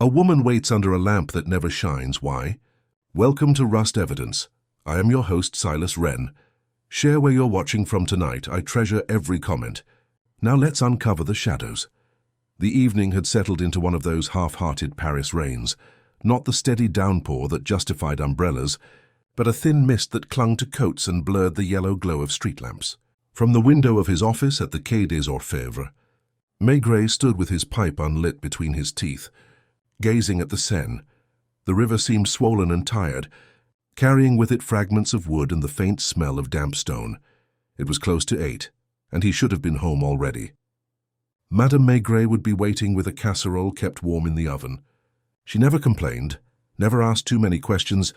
A woman waits under a lamp that never shines. Why? Welcome to Rust Evidence. I am your host, Silas Wren. Share where you're watching from tonight. I treasure every comment. Now let's uncover the shadows. The evening had settled into one of those half-hearted Paris rains, not the steady downpour that justified umbrellas, but a thin mist that clung to coats and blurred the yellow glow of street lamps. From the window of his office at the Quai des Orfèvres, Maigret stood with his pipe unlit between his teeth, gazing at the Seine. The river seemed swollen and tired, carrying with it fragments of wood and the faint smell of damp stone. It was close to 8, and he should have been home already. Madame Maigret would be waiting with a casserole kept warm in the oven. She never complained, never asked too many questions,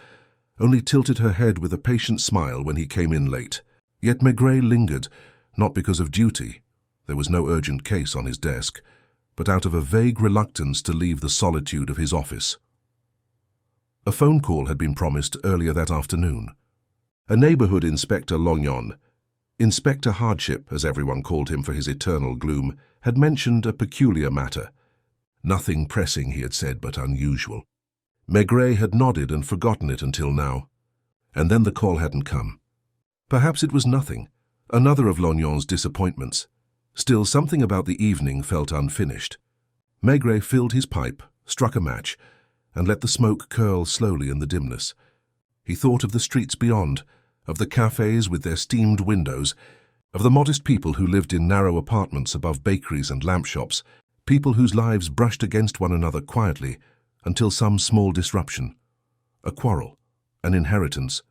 only tilted her head with a patient smile when he came in late. Yet Maigret lingered, not because of duty. There was no urgent case on his desk, but out of a vague reluctance to leave the solitude of his office. A phone call had been promised earlier that afternoon. A neighborhood Inspector Lognon, Inspector Hardship, as everyone called him for his eternal gloom, had mentioned a peculiar matter. Nothing pressing, he had said, but unusual. Maigret had nodded and forgotten it until now. And then the call hadn't come. Perhaps it was nothing, another of Lognon's disappointments. Still, something about the evening felt unfinished. Maigret filled his pipe, struck a match, and let the smoke curl slowly in the dimness. He thought of the streets beyond, of the cafes with their steamed windows, of the modest people who lived in narrow apartments above bakeries and lamp shops, people whose lives brushed against one another quietly until some small disruption, a quarrel, an inheritance,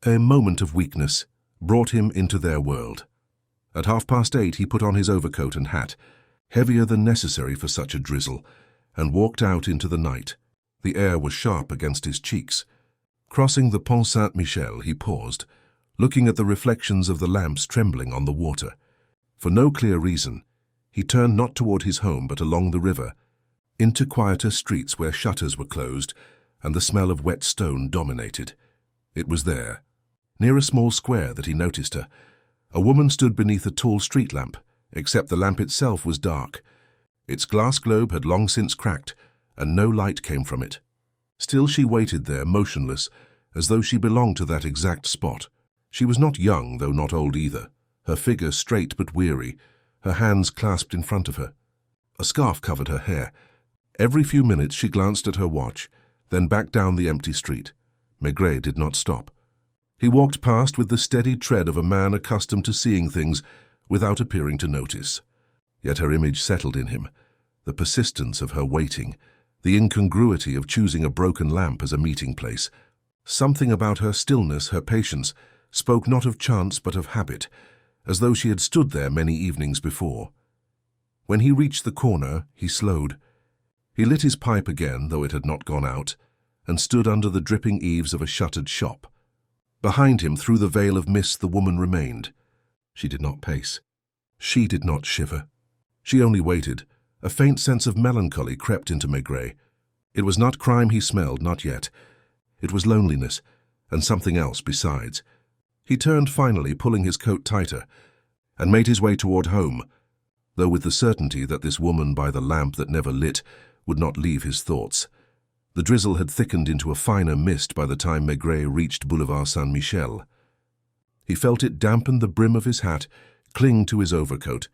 a moment of weakness, brought him into their world. At 8:30 he put on his overcoat and hat, heavier than necessary for such a drizzle, and walked out into the night. The air was sharp against his cheeks. Crossing the Pont Saint-Michel, he paused, looking at the reflections of the lamps trembling on the water. For no clear reason, he turned not toward his home but along the river, into quieter streets where shutters were closed and the smell of wet stone dominated. It was there, near a small square, that he noticed her. A woman stood beneath a tall street lamp, except the lamp itself was dark. Its glass globe had long since cracked, and no light came from it. Still she waited there, motionless, as though she belonged to that exact spot. She was not young, though not old either, her figure straight but weary, her hands clasped in front of her. A scarf covered her hair. Every few minutes she glanced at her watch, then back down the empty street. Maigret did not stop. He walked past with the steady tread of a man accustomed to seeing things without appearing to notice. Yet her image settled in him, the persistence of her waiting, the incongruity of choosing a broken lamp as a meeting place. Something about her stillness, her patience, spoke not of chance but of habit, as though she had stood there many evenings before. When he reached the corner, he slowed. He lit his pipe again, though it had not gone out, and stood under the dripping eaves of a shuttered shop. Behind him, through the veil of mist, the woman remained. She did not pace. She did not shiver. She only waited. A faint sense of melancholy crept into Maigret. It was not crime he smelled, not yet. It was loneliness, and something else besides. He turned finally, pulling his coat tighter, and made his way toward home, though with the certainty that this woman by the lamp that never lit would not leave his thoughts. The drizzle had thickened into a finer mist by the time Maigret reached Boulevard Saint-Michel. He felt it dampen the brim of his hat, cling to his overcoat,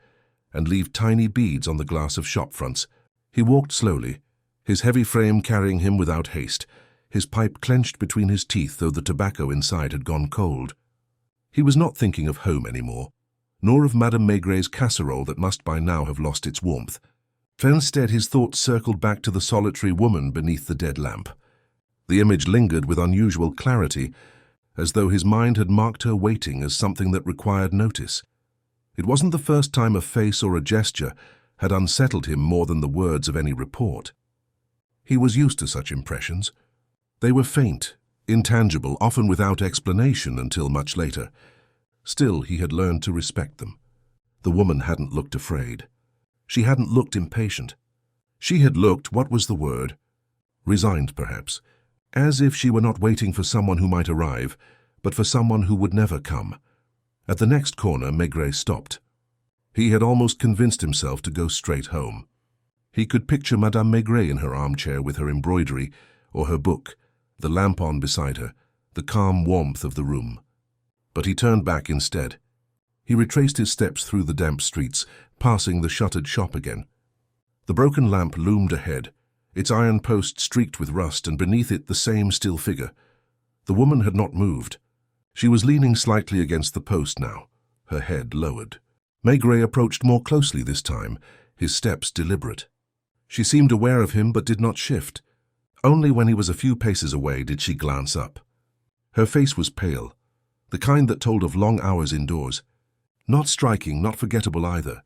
and leave tiny beads on the glass of shop fronts. He walked slowly, his heavy frame carrying him without haste, his pipe clenched between his teeth, though the tobacco inside had gone cold. He was not thinking of home anymore, nor of Madame Maigret's casserole that must by now have lost its warmth. Instead, his thoughts circled back to the solitary woman beneath the dead lamp. The image lingered with unusual clarity, as though his mind had marked her waiting as something that required notice. It wasn't the first time a face or a gesture had unsettled him more than the words of any report. He was used to such impressions. They were faint, intangible, often without explanation until much later. Still, he had learned to respect them. The woman hadn't looked afraid. She hadn't looked impatient. She had looked, what was the word? Resigned, perhaps, as if she were not waiting for someone who might arrive, but for someone who would never come. At the next corner, Maigret stopped. He had almost convinced himself to go straight home. He could picture Madame Maigret in her armchair with her embroidery or her book, the lamp on beside her, the calm warmth of the room. But he turned back instead. He retraced his steps through the damp streets, passing the shuttered shop again. The broken lamp loomed ahead, its iron post streaked with rust, and beneath it the same still figure. The woman had not moved. She was leaning slightly against the post now, her head lowered. Maigret approached more closely this time, his steps deliberate. She seemed aware of him but did not shift. Only when he was a few paces away did she glance up. Her face was pale, the kind that told of long hours indoors. Not striking, not forgettable either.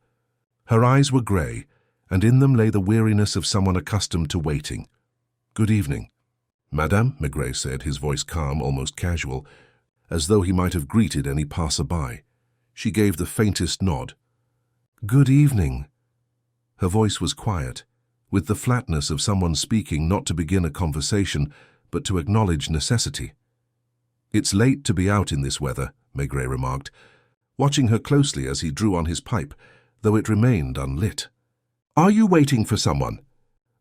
Her eyes were grey, and in them lay the weariness of someone accustomed to waiting. "Good evening." "Madame," Maigret said, his voice calm, almost casual, as though he might have greeted any passer-by. She gave the faintest nod. "Good evening." Her voice was quiet, with the flatness of someone speaking not to begin a conversation, but to acknowledge necessity. "It's late to be out in this weather," Maigret remarked, watching her closely as he drew on his pipe, though it remained unlit. "Are you waiting for someone?"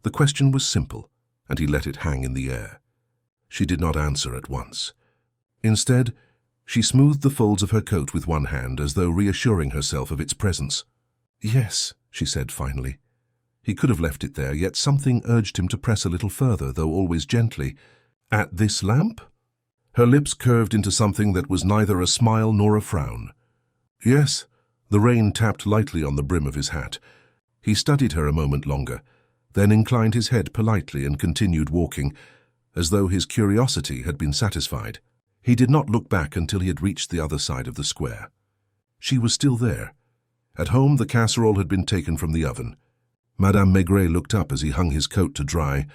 The question was simple, and he let it hang in the air. She did not answer at once. Instead, she smoothed the folds of her coat with one hand, as though reassuring herself of its presence. "Yes," she said finally. He could have left it there, yet something urged him to press a little further, though always gently. "At this lamp?" Her lips curved into something that was neither a smile nor a frown. "Yes." The rain tapped lightly on the brim of his hat. He studied her a moment longer, then inclined his head politely and continued walking, as though his curiosity had been satisfied. He did not look back until he had reached the other side of the square. She was still there. At home, the casserole had been taken from the oven. Madame Maigret looked up as he hung his coat to dry.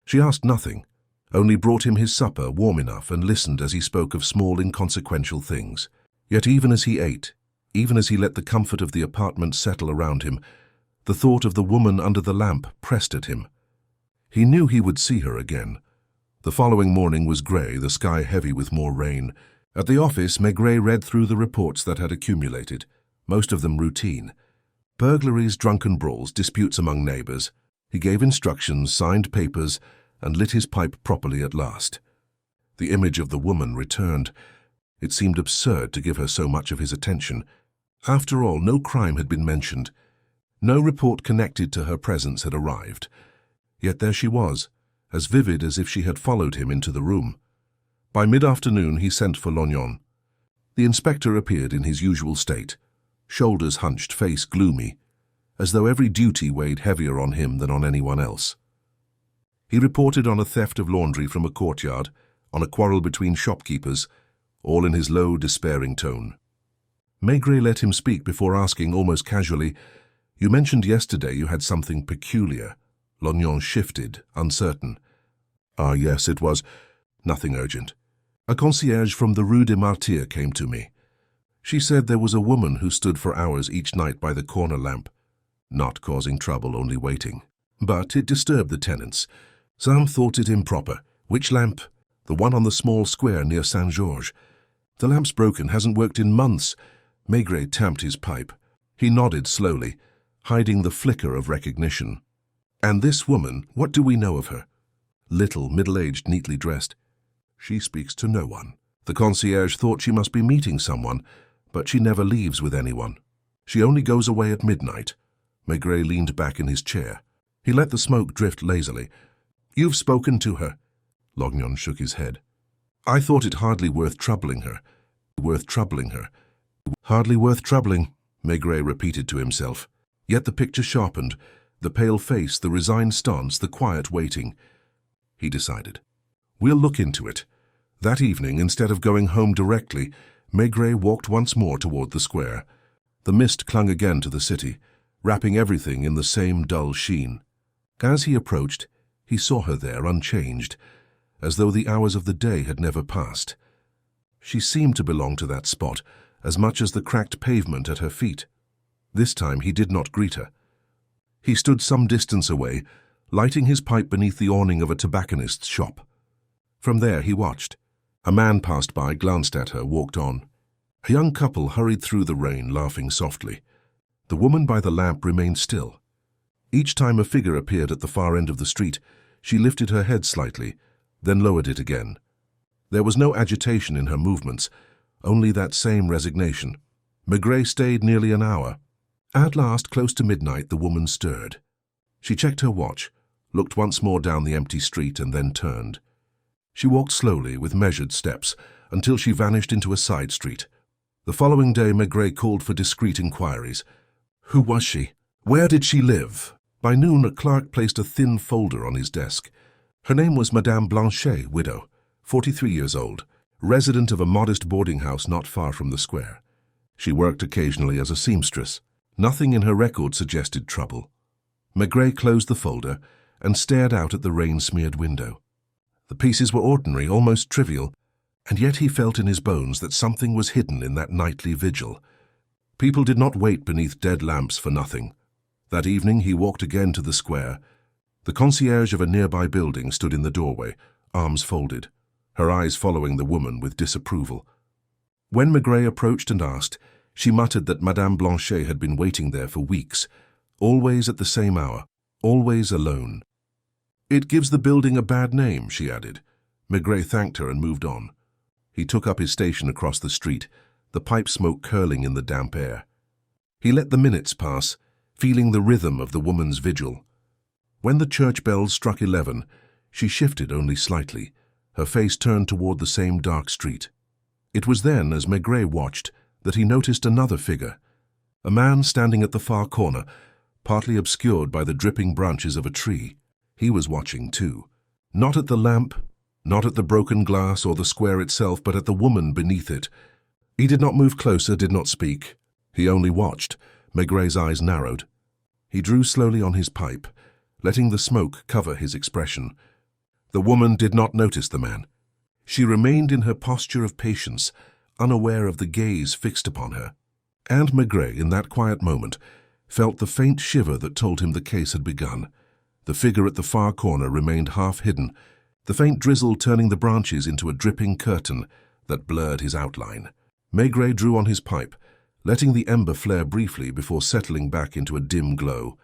She asked nothing, only brought him his supper warm enough and listened as he spoke of small, inconsequential things. Yet even as he ate, even as he let the comfort of the apartment settle around him, the thought of the woman under the lamp pressed at him. He knew he would see her again. The following morning was grey, the sky heavy with more rain. At the office, Maigret read through the reports that had accumulated, most of them routine. Burglaries, drunken brawls, disputes among neighbours. He gave instructions, signed papers, and lit his pipe properly at last. The image of the woman returned. It seemed absurd to give her so much of his attention. After all, no crime had been mentioned. No report connected to her presence had arrived. Yet there she was, as vivid as if she had followed him into the room. By mid-afternoon he sent for Lognon. The inspector appeared in his usual state, shoulders hunched, face gloomy, as though every duty weighed heavier on him than on anyone else. He reported on a theft of laundry from a courtyard, on a quarrel between shopkeepers, all in his low, despairing tone. Maigret let him speak before asking almost casually, "You mentioned yesterday you had something peculiar." Lognon shifted, uncertain. "Ah, yes, it was nothing urgent. A concierge from the Rue des Martyrs came to me. She said there was a woman who stood for hours each night by the corner lamp, not causing trouble, only waiting. But it disturbed the tenants. Some thought it improper. Which lamp? The one on the small square near Saint-Georges. The lamp's broken, hasn't worked in months." Maigret tamped his pipe. He nodded slowly, hiding the flicker of recognition. "And this woman, what do we know of her?" "Little, middle-aged, neatly dressed. She speaks to no one. The concierge thought she must be meeting someone, but she never leaves with anyone. She only goes away at midnight." Maigret leaned back in his chair. He let the smoke drift lazily. "You've spoken to her?" Lognon shook his head. "I thought it hardly worth troubling her." "Worth troubling her." "Hardly worth troubling," Maigret repeated to himself. Yet the picture sharpened, the pale face, the resigned stance, the quiet waiting. He decided, "We'll look into it." That evening, instead of going home directly, Maigret walked once more toward the square. The mist clung again to the city, wrapping everything in the same dull sheen. As he approached, he saw her there, unchanged, as though the hours of the day had never passed. She seemed to belong to that spot, as much as the cracked pavement at her feet. This time he did not greet her. He stood some distance away, lighting his pipe beneath the awning of a tobacconist's shop. From there he watched. A man passed by, glanced at her, walked on. A young couple hurried through the rain, laughing softly. The woman by the lamp remained still. Each time a figure appeared at the far end of the street, she lifted her head slightly, then lowered it again. There was no agitation in her movements, only that same resignation. Maigret stayed nearly an hour. At last, close to midnight, the woman stirred. She checked her watch, looked once more down the empty street, and then turned. She walked slowly, with measured steps, until she vanished into a side street. The following day, Maigret called for discreet inquiries. Who was she? Where did she live? By noon, a clerk placed a thin folder on his desk. Her name was Madame Blanchet, widow, 43 years old, resident of a modest boarding house not far from the square. She worked occasionally as a seamstress. Nothing in her record suggested trouble. Maigret closed the folder and stared out at the rain-smeared window. The pieces were ordinary, almost trivial, and yet he felt in his bones that something was hidden in that nightly vigil. People did not wait beneath dead lamps for nothing. That evening he walked again to the square. The concierge of a nearby building stood in the doorway, arms folded, her eyes following the woman with disapproval. When Maigret approached and asked, she muttered that Madame Blanchet had been waiting there for weeks, always at the same hour, always alone. It gives the building a bad name, she added. Maigret thanked her and moved on. He took up his station across the street, the pipe smoke curling in the damp air. He let the minutes pass, feeling the rhythm of the woman's vigil. When the church bells struck 11, she shifted only slightly, her face turned toward the same dark street. It was then, as Maigret watched, that he noticed another figure, a man standing at the far corner, partly obscured by the dripping branches of a tree. He was watching too, not at the lamp, not at the broken glass or the square itself, but at the woman beneath it. He did not move closer, did not speak. He only watched. Maigret's eyes narrowed. He drew slowly on his pipe, letting the smoke cover his expression. The woman did not notice the man. She remained in her posture of patience, unaware of the gaze fixed upon her. And Maigret, in that quiet moment, felt the faint shiver that told him the case had begun. The figure at the far corner remained half hidden, the faint drizzle turning the branches into a dripping curtain that blurred his outline. Maigret drew on his pipe, letting the ember flare briefly before settling back into a dim glow.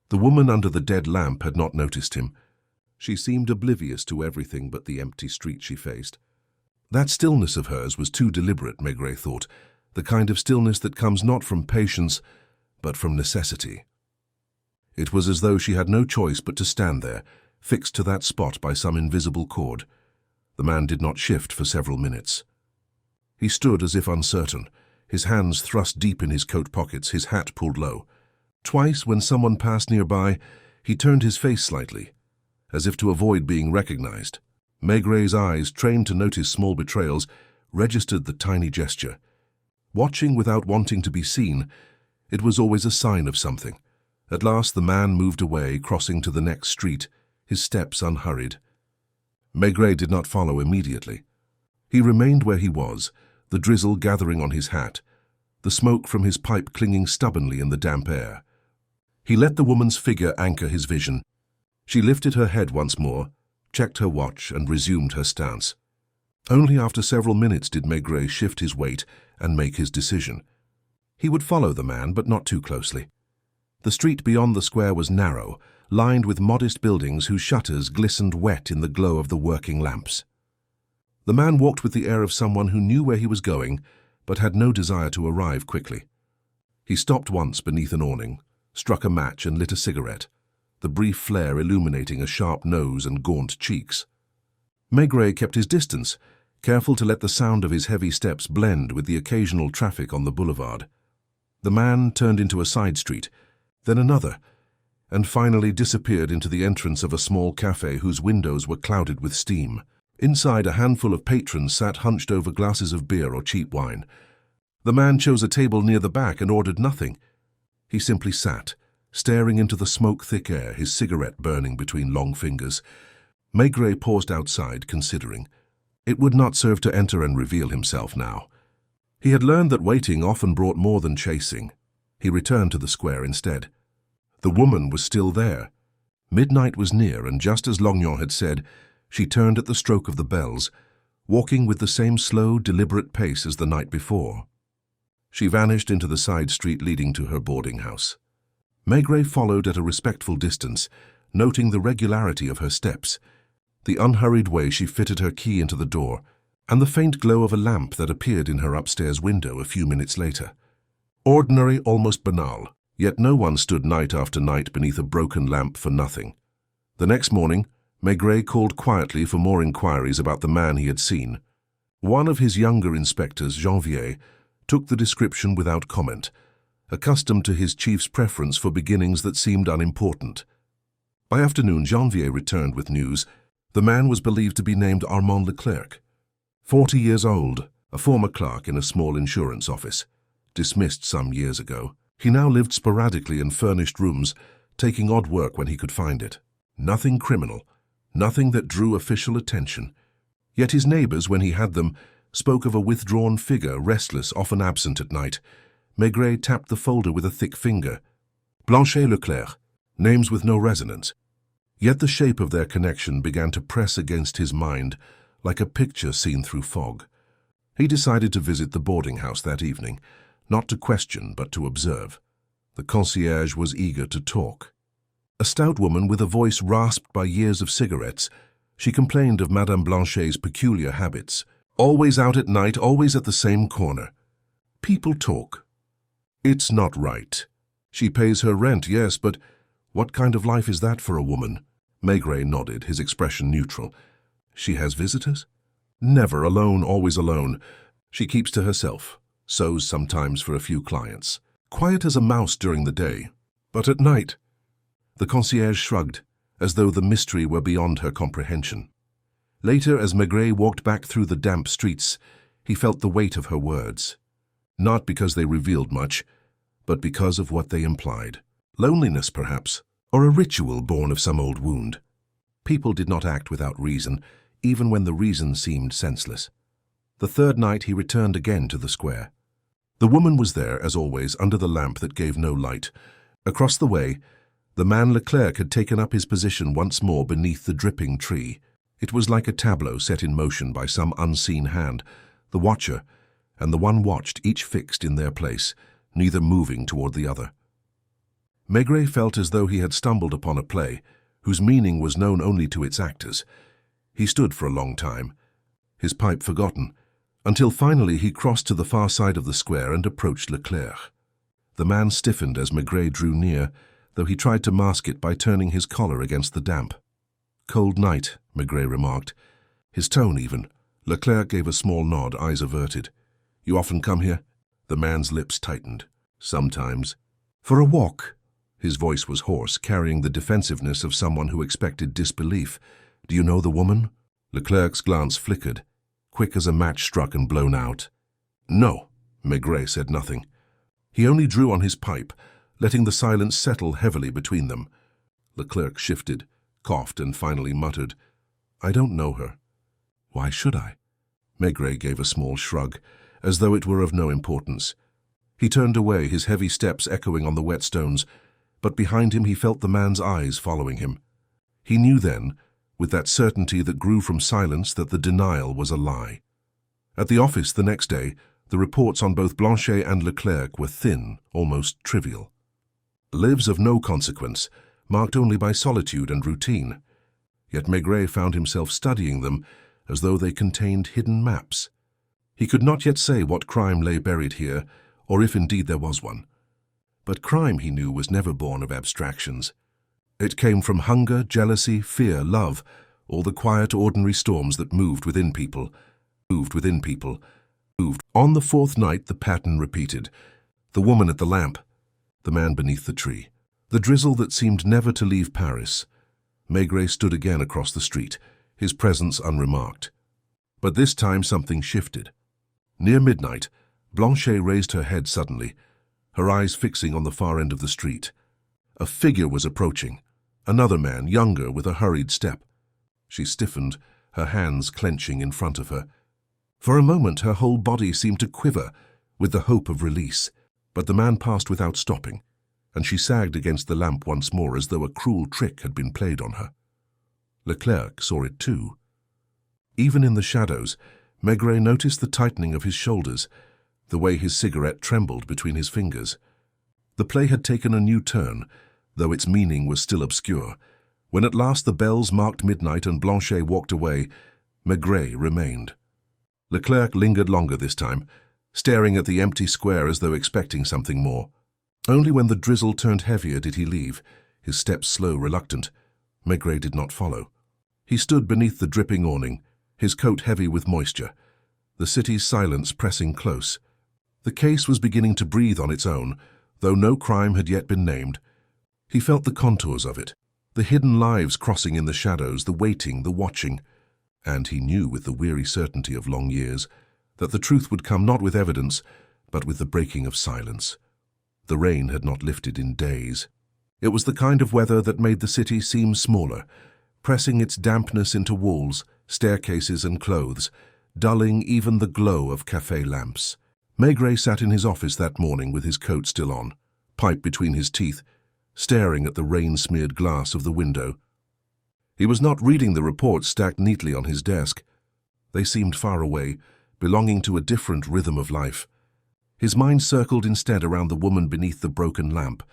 The woman under the dead lamp had not noticed him. She seemed oblivious to everything but the empty street she faced. That stillness of hers was too deliberate, Maigret thought, the kind of stillness that comes not from patience, but from necessity. It was as though she had no choice but to stand there, fixed to that spot by some invisible cord. The man did not shift for several minutes. He stood as if uncertain, his hands thrust deep in his coat pockets, his hat pulled low. Twice, when someone passed nearby, he turned his face slightly, as if to avoid being recognized. Maigret's eyes, trained to notice small betrayals, registered the tiny gesture. Watching without wanting to be seen, it was always a sign of something. At last the man moved away, crossing to the next street, his steps unhurried. Maigret did not follow immediately. He remained where he was, the drizzle gathering on his hat, the smoke from his pipe clinging stubbornly in the damp air. He let the woman's figure anchor his vision. She lifted her head once more, checked her watch, and resumed her stance. Only after several minutes did Maigret shift his weight and make his decision. He would follow the man, but not too closely. The street beyond the square was narrow, lined with modest buildings whose shutters glistened wet in the glow of the working lamps. The man walked with the air of someone who knew where he was going, but had no desire to arrive quickly. He stopped once beneath an awning, struck a match and lit a cigarette, the brief flare illuminating a sharp nose and gaunt cheeks. Maigret kept his distance, careful to let the sound of his heavy steps blend with the occasional traffic on the boulevard. The man turned into a side street, then another, and finally disappeared into the entrance of a small cafe whose windows were clouded with steam. Inside, a handful of patrons sat hunched over glasses of beer or cheap wine. The man chose a table near the back and ordered nothing. He simply sat, staring into the smoke-thick air, his cigarette burning between long fingers. Maigret paused outside, considering. It would not serve to enter and reveal himself now. He had learned that waiting often brought more than chasing. He returned to the square instead. The woman was still there. Midnight was near, and just as Lognon had said, she turned at the stroke of the bells, walking with the same slow, deliberate pace as the night before. She vanished into the side street leading to her boarding house. Maigret followed at a respectful distance, noting the regularity of her steps, the unhurried way she fitted her key into the door, and the faint glow of a lamp that appeared in her upstairs window a few minutes later. Ordinary, almost banal, yet no one stood night after night beneath a broken lamp for nothing. The next morning, Maigret called quietly for more inquiries about the man he had seen. One of his younger inspectors, Janvier, took the description without comment, accustomed to his chief's preference for beginnings that seemed unimportant. By afternoon, Janvier returned with news. The man was believed to be named Armand Leclerc, 40 years old, a former clerk in a small insurance office. Dismissed some years ago, he now lived sporadically in furnished rooms, taking odd work when he could find it. Nothing criminal, nothing that drew official attention. Yet his neighbors, when he had them, spoke of a withdrawn figure, restless, often absent at night. Maigret tapped the folder with a thick finger. Blanchet Leclerc, names with no resonance. Yet the shape of their connection began to press against his mind, like a picture seen through fog. He decided to visit the boarding house that evening, not to question but to observe. The concierge was eager to talk. A stout woman with a voice rasped by years of cigarettes, she complained of Madame Blanchet's peculiar habits. Always out at night, always at the same corner. People talk. It's not right. She pays her rent, yes, but what kind of life is that for a woman? Maigret nodded, his expression neutral. She has visitors? Never, alone, always alone. She keeps to herself, sews sometimes for a few clients. Quiet as a mouse during the day, but at night. The concierge shrugged, as though the mystery were beyond her comprehension. Later, as Maigret walked back through the damp streets, he felt the weight of her words. Not because they revealed much, but because of what they implied. Loneliness, perhaps, or a ritual born of some old wound. People did not act without reason, even when the reason seemed senseless. The third night he returned again to the square. The woman was there, as always, under the lamp that gave no light. Across the way, the man Leclerc had taken up his position once more beneath the dripping tree. It was like a tableau set in motion by some unseen hand, the watcher and the one watched each fixed in their place, neither moving toward the other. Maigret felt as though he had stumbled upon a play, whose meaning was known only to its actors. He stood for a long time, his pipe forgotten, until finally he crossed to the far side of the square and approached Leclerc. The man stiffened as Maigret drew near, though he tried to mask it by turning his collar against the damp. "Cold night," Maigret remarked, his tone even. Leclerc gave a small nod, eyes averted. "You often come here?" The man's lips tightened. "Sometimes." "For a walk?" His voice was hoarse, carrying the defensiveness of someone who expected disbelief. "Do you know the woman?" Leclerc's glance flickered, quick as a match struck and blown out. "No," Maigret said nothing. He only drew on his pipe, letting the silence settle heavily between them. Leclerc shifted, coughed, and finally muttered, "I don't know her." "Why should I?" Maigret gave a small shrug, as though it were of no importance. He turned away, his heavy steps echoing on the wet stones, but behind him he felt the man's eyes following him. He knew then, with that certainty that grew from silence, that the denial was a lie. At the office the next day, the reports on both Blanchet and Leclerc were thin, almost trivial. Lives of no consequence, marked only by solitude and routine. Yet Maigret found himself studying them as though they contained hidden maps. He could not yet say what crime lay buried here, or if indeed there was one. But crime, he knew, was never born of abstractions. It came from hunger, jealousy, fear, love, all the quiet, ordinary storms that moved within people. On the fourth night the pattern repeated. The woman at the lamp, the man beneath the tree, the drizzle that seemed never to leave Paris. Maigret stood again across the street, his presence unremarked. But this time something shifted. Near midnight, Blanchet raised her head suddenly, her eyes fixing on the far end of the street. A figure was approaching, another man, younger, with a hurried step. She stiffened, her hands clenching in front of her. For a moment her whole body seemed to quiver with the hope of release, but the man passed without stopping, and she sagged against the lamp once more as though a cruel trick had been played on her. Leclerc saw it too. Even in the shadows, Maigret noticed the tightening of his shoulders, the way his cigarette trembled between his fingers. The play had taken a new turn, though its meaning was still obscure. When at last the bells marked midnight and Blanchet walked away, Maigret remained. Leclerc lingered longer this time, staring at the empty square as though expecting something more. Only when the drizzle turned heavier did he leave, his steps slow, reluctant. Maigret did not follow. He stood beneath the dripping awning, his coat heavy with moisture, the city's silence pressing close. The case was beginning to breathe on its own, though no crime had yet been named. He felt the contours of it, the hidden lives crossing in the shadows, the waiting, the watching. And he knew with the weary certainty of long years that the truth would come not with evidence, but with the breaking of silence. The rain had not lifted in days. It was the kind of weather that made the city seem smaller, pressing its dampness into walls, staircases and clothes, dulling even the glow of café lamps. Maigret sat in his office that morning with his coat still on, pipe between his teeth, staring at the rain-smeared glass of the window. He was not reading the reports stacked neatly on his desk. They seemed far away, belonging to a different rhythm of life. His mind circled instead around the woman beneath the broken lamp,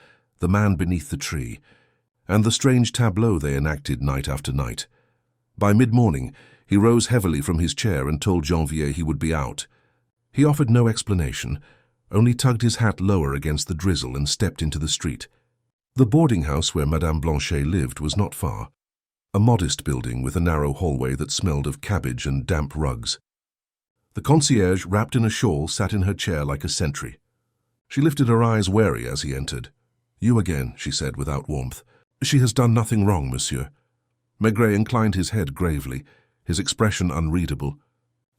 the man beneath the tree, and the strange tableau they enacted night after night. By mid-morning, he rose heavily from his chair and told Janvier he would be out. He offered no explanation, only tugged his hat lower against the drizzle and stepped into the street. The boarding house where Madame Blanchet lived was not far, a modest building with a narrow hallway that smelled of cabbage and damp rugs. The concierge, wrapped in a shawl, sat in her chair like a sentry. She lifted her eyes wary as he entered. "You again," she said without warmth. "She has done nothing wrong, monsieur." Maigret inclined his head gravely, his expression unreadable.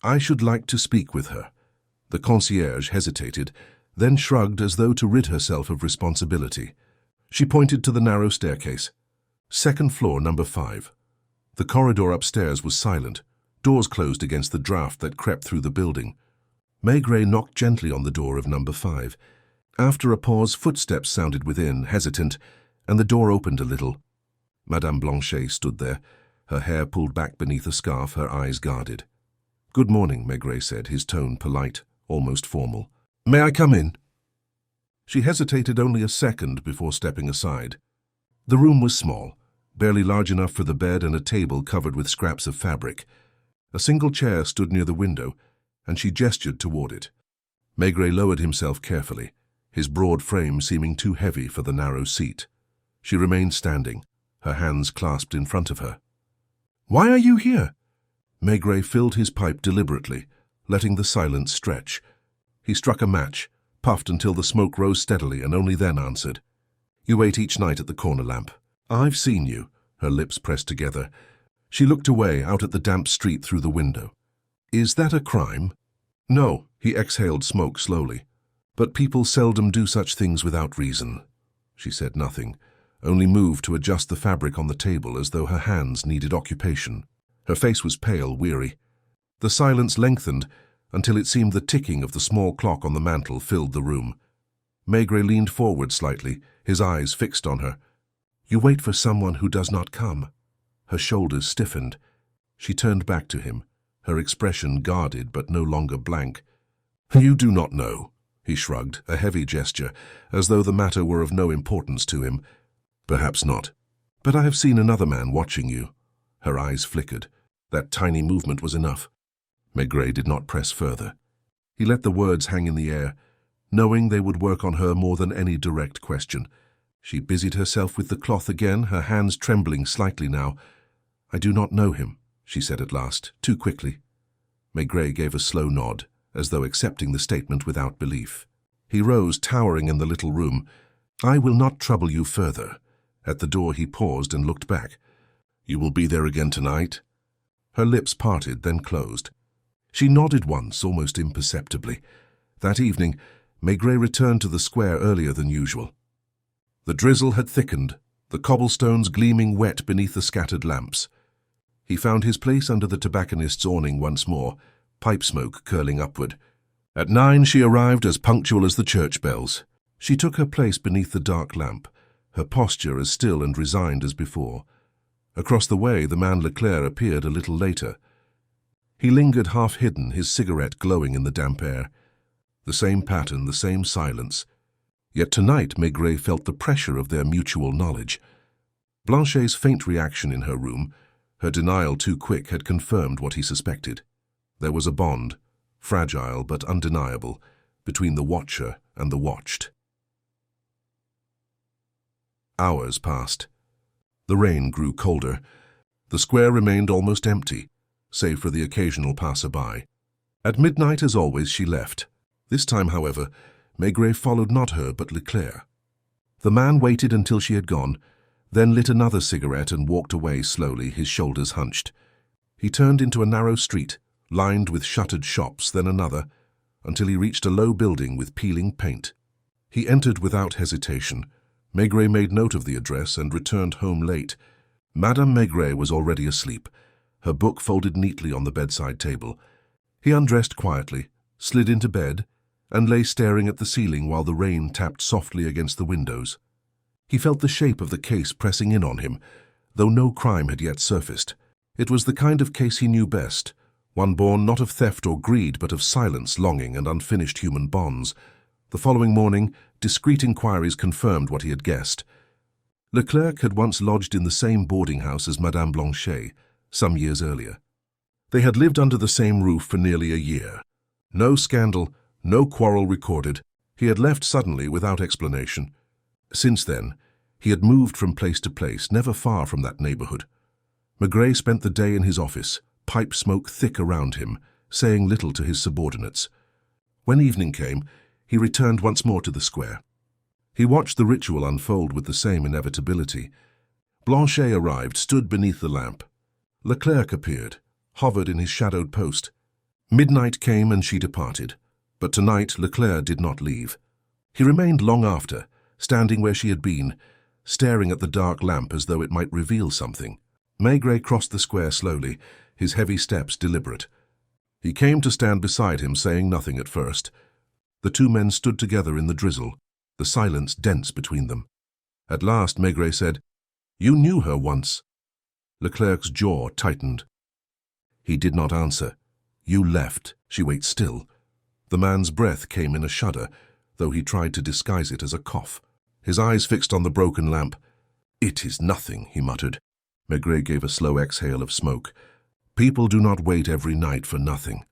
"I should like to speak with her." The concierge hesitated, then shrugged as though to rid herself of responsibility. She pointed to the narrow staircase. "Second floor, number 5. The corridor upstairs was silent, doors closed against the draught that crept through the building. Maigret knocked gently on the door of number 5. After a pause, footsteps sounded within, hesitant, and the door opened a little. Madame Blanchet stood there, her hair pulled back beneath a scarf, her eyes guarded. "Good morning," Maigret said, his tone polite, almost formal. "May I come in?" She hesitated only a second before stepping aside. The room was small, barely large enough for the bed and a table covered with scraps of fabric. A single chair stood near the window, and she gestured toward it. Maigret lowered himself carefully, his broad frame seeming too heavy for the narrow seat. She remained standing, her hands clasped in front of her. "Why are you here?" Maigret filled his pipe deliberately, letting the silence stretch. He struck a match, puffed until the smoke rose steadily, and only then answered. "You wait each night at the corner lamp. I've seen you." Her lips pressed together. She looked away, out at the damp street through the window. "Is that a crime?" "No," he exhaled smoke slowly. "But people seldom do such things without reason." She said nothing, only moved to adjust the fabric on the table as though her hands needed occupation. Her face was pale, weary. The silence lengthened until it seemed the ticking of the small clock on the mantel filled the room. Maigret leaned forward slightly, his eyes fixed on her. "You wait for someone who does not come." Her shoulders stiffened. She turned back to him, her expression guarded but no longer blank. "You do not know," he shrugged, a heavy gesture, as though the matter were of no importance to him. "Perhaps not. But I have seen another man watching you." Her eyes flickered. That tiny movement was enough. Maigret did not press further. He let the words hang in the air, knowing they would work on her more than any direct question. She busied herself with the cloth again, her hands trembling slightly now. "I do not know him," she said at last, too quickly. Maigret gave a slow nod, as though accepting the statement without belief. He rose, towering in the little room. "I will not trouble you further." At the door he paused and looked back. "You will be there again tonight?" Her lips parted, then closed. She nodded once, almost imperceptibly. That evening, Maigret returned to the square earlier than usual. The drizzle had thickened, the cobblestones gleaming wet beneath the scattered lamps. He found his place under the tobacconist's awning once more, pipe smoke curling upward. At 9 she arrived as punctual as the church bells. She took her place beneath the dark lamp, her posture as still and resigned as before. Across the way, the man Leclerc appeared a little later. He lingered half-hidden, his cigarette glowing in the damp air. The same pattern, the same silence. Yet tonight Maigret felt the pressure of their mutual knowledge. Blanchet's faint reaction in her room, her denial too quick, had confirmed what he suspected. There was a bond, fragile but undeniable, between the watcher and the watched. Hours passed. The rain grew colder. The square remained almost empty, save for the occasional passer-by. At midnight, as always, she left. This time, however, Maigret followed not her but Leclerc. The man waited until she had gone, then lit another cigarette and walked away slowly, his shoulders hunched. He turned into a narrow street, lined with shuttered shops, then another, until he reached a low building with peeling paint. He entered without hesitation. Maigret made note of the address and returned home late. Madame Maigret was already asleep, her book folded neatly on the bedside table. He undressed quietly, slid into bed, and lay staring at the ceiling while the rain tapped softly against the windows. He felt the shape of the case pressing in on him, though no crime had yet surfaced. It was the kind of case he knew best, one born not of theft or greed but of silence, longing, and unfinished human bonds. The following morning, discreet inquiries confirmed what he had guessed. Leclerc had once lodged in the same boarding house as Madame Blanchet, some years earlier. They had lived under the same roof for nearly a year. No scandal, no quarrel recorded. He had left suddenly without explanation. Since then, he had moved from place to place, never far from that neighborhood. Maigret spent the day in his office, pipe smoke thick around him, saying little to his subordinates. When evening came, he returned once more to the square. He watched the ritual unfold with the same inevitability. Blanchet arrived, stood beneath the lamp. Leclerc appeared, hovered in his shadowed post. Midnight came and she departed, but tonight Leclerc did not leave. He remained long after, standing where she had been, staring at the dark lamp as though it might reveal something. Maigret crossed the square slowly, his heavy steps deliberate. He came to stand beside him, saying nothing at first. The two men stood together in the drizzle, the silence dense between them. At last Maigret said, "You knew her once." Leclerc's jaw tightened. He did not answer. "You left." She waited still. The man's breath came in a shudder, though he tried to disguise it as a cough. His eyes fixed on the broken lamp. "It is nothing," he muttered. Maigret gave a slow exhale of smoke. "People do not wait every night for nothing."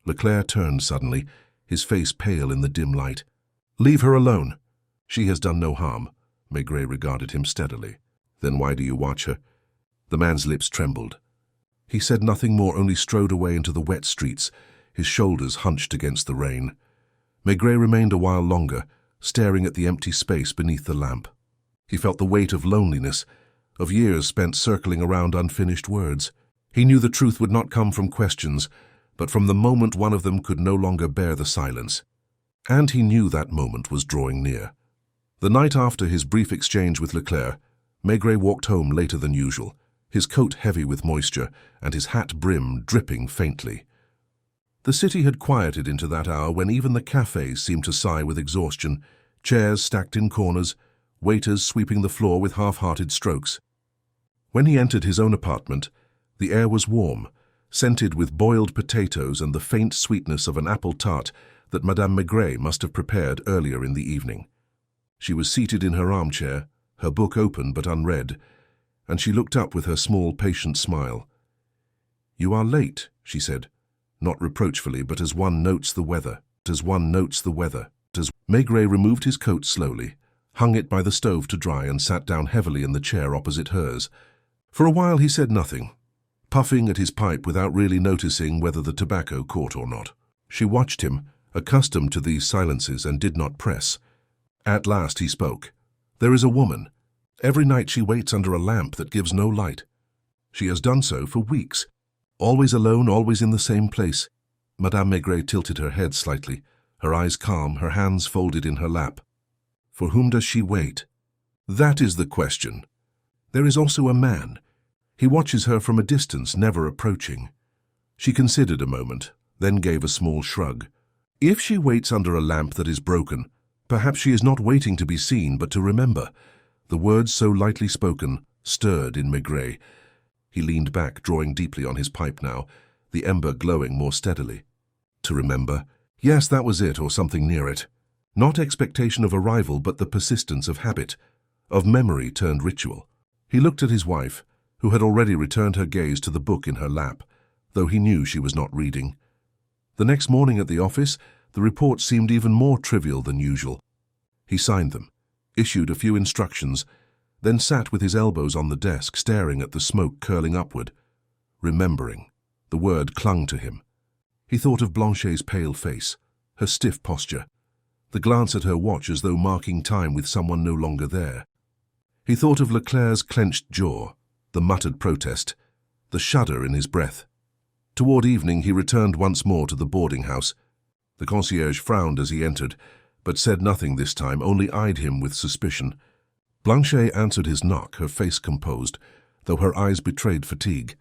Leclerc turned suddenly, his face pale in the dim light. "Leave her alone. She has done no harm." Maigret regarded him steadily. "Then why do you watch her?" The man's lips trembled. He said nothing more, only strode away into the wet streets, his shoulders hunched against the rain. Maigret remained a while longer, staring at the empty space beneath the lamp. He felt the weight of loneliness, of years spent circling around unfinished words. He knew the truth would not come from questions, but from the moment one of them could no longer bear the silence. And he knew that moment was drawing near. The night after his brief exchange with Leclerc, Maigret walked home later than usual, his coat heavy with moisture and his hat brim dripping faintly. The city had quieted into that hour when even the cafes seemed to sigh with exhaustion, chairs stacked in corners, waiters sweeping the floor with half-hearted strokes. When he entered his own apartment, the air was warm, scented with boiled potatoes and the faint sweetness of an apple tart that Madame Maigret must have prepared earlier in the evening. She was seated in her armchair, her book open but unread, and she looked up with her small, patient smile. "You are late," she said, not reproachfully, but as one notes the weather, Maigret removed his coat slowly, hung it by the stove to dry, and sat down heavily in the chair opposite hers. For a while he said nothing, puffing at his pipe without really noticing whether the tobacco caught or not. She watched him, accustomed to these silences, and did not press. At last he spoke. "There is a woman. Every night she waits under a lamp that gives no light. She has done so for weeks. Always alone, always in the same place." Madame Maigret tilted her head slightly, her eyes calm, her hands folded in her lap. "For whom does she wait?" "That is the question. There is also a man. He watches her from a distance, never approaching." She considered a moment, then gave a small shrug. "If she waits under a lamp that is broken, perhaps she is not waiting to be seen, but to remember." The words, so lightly spoken, stirred in Maigret. He leaned back, drawing deeply on his pipe now, the ember glowing more steadily. To remember? Yes, that was it, or something near it. Not expectation of arrival, but the persistence of habit, of memory turned ritual. He looked at his wife, who had already returned her gaze to the book in her lap, though he knew she was not reading. The next morning at the office, the report seemed even more trivial than usual. He signed them, issued a few instructions, then sat with his elbows on the desk, staring at the smoke curling upward. Remembering. The word clung to him. He thought of Blanchet's pale face, her stiff posture, the glance at her watch as though marking time with someone no longer there. He thought of Leclerc's clenched jaw, the muttered protest, the shudder in his breath. Toward evening he returned once more to the boarding house. The concierge frowned as he entered, but said nothing this time, only eyed him with suspicion. Blanchet answered his knock, her face composed, though her eyes betrayed fatigue.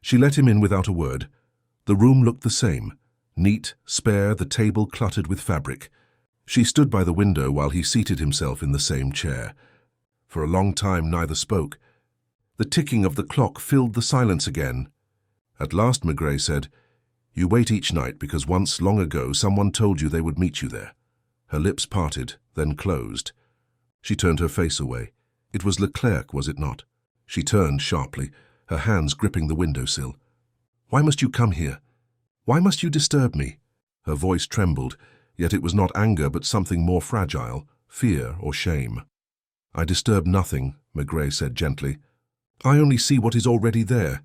She let him in without a word. The room looked the same, neat, spare, the table cluttered with fabric. She stood by the window while he seated himself in the same chair. For a long time neither spoke. The ticking of the clock filled the silence again. At last Maigret said, "You wait each night because once, long ago, someone told you they would meet you there." Her lips parted, then closed. She turned her face away. It was Leclerc, was it not? She turned sharply, her hands gripping the windowsill. "Why must you come here? Why must you disturb me?" Her voice trembled, yet it was not anger but something more fragile, fear or shame. "I disturb nothing," Maigret said gently. "I only see what is already there."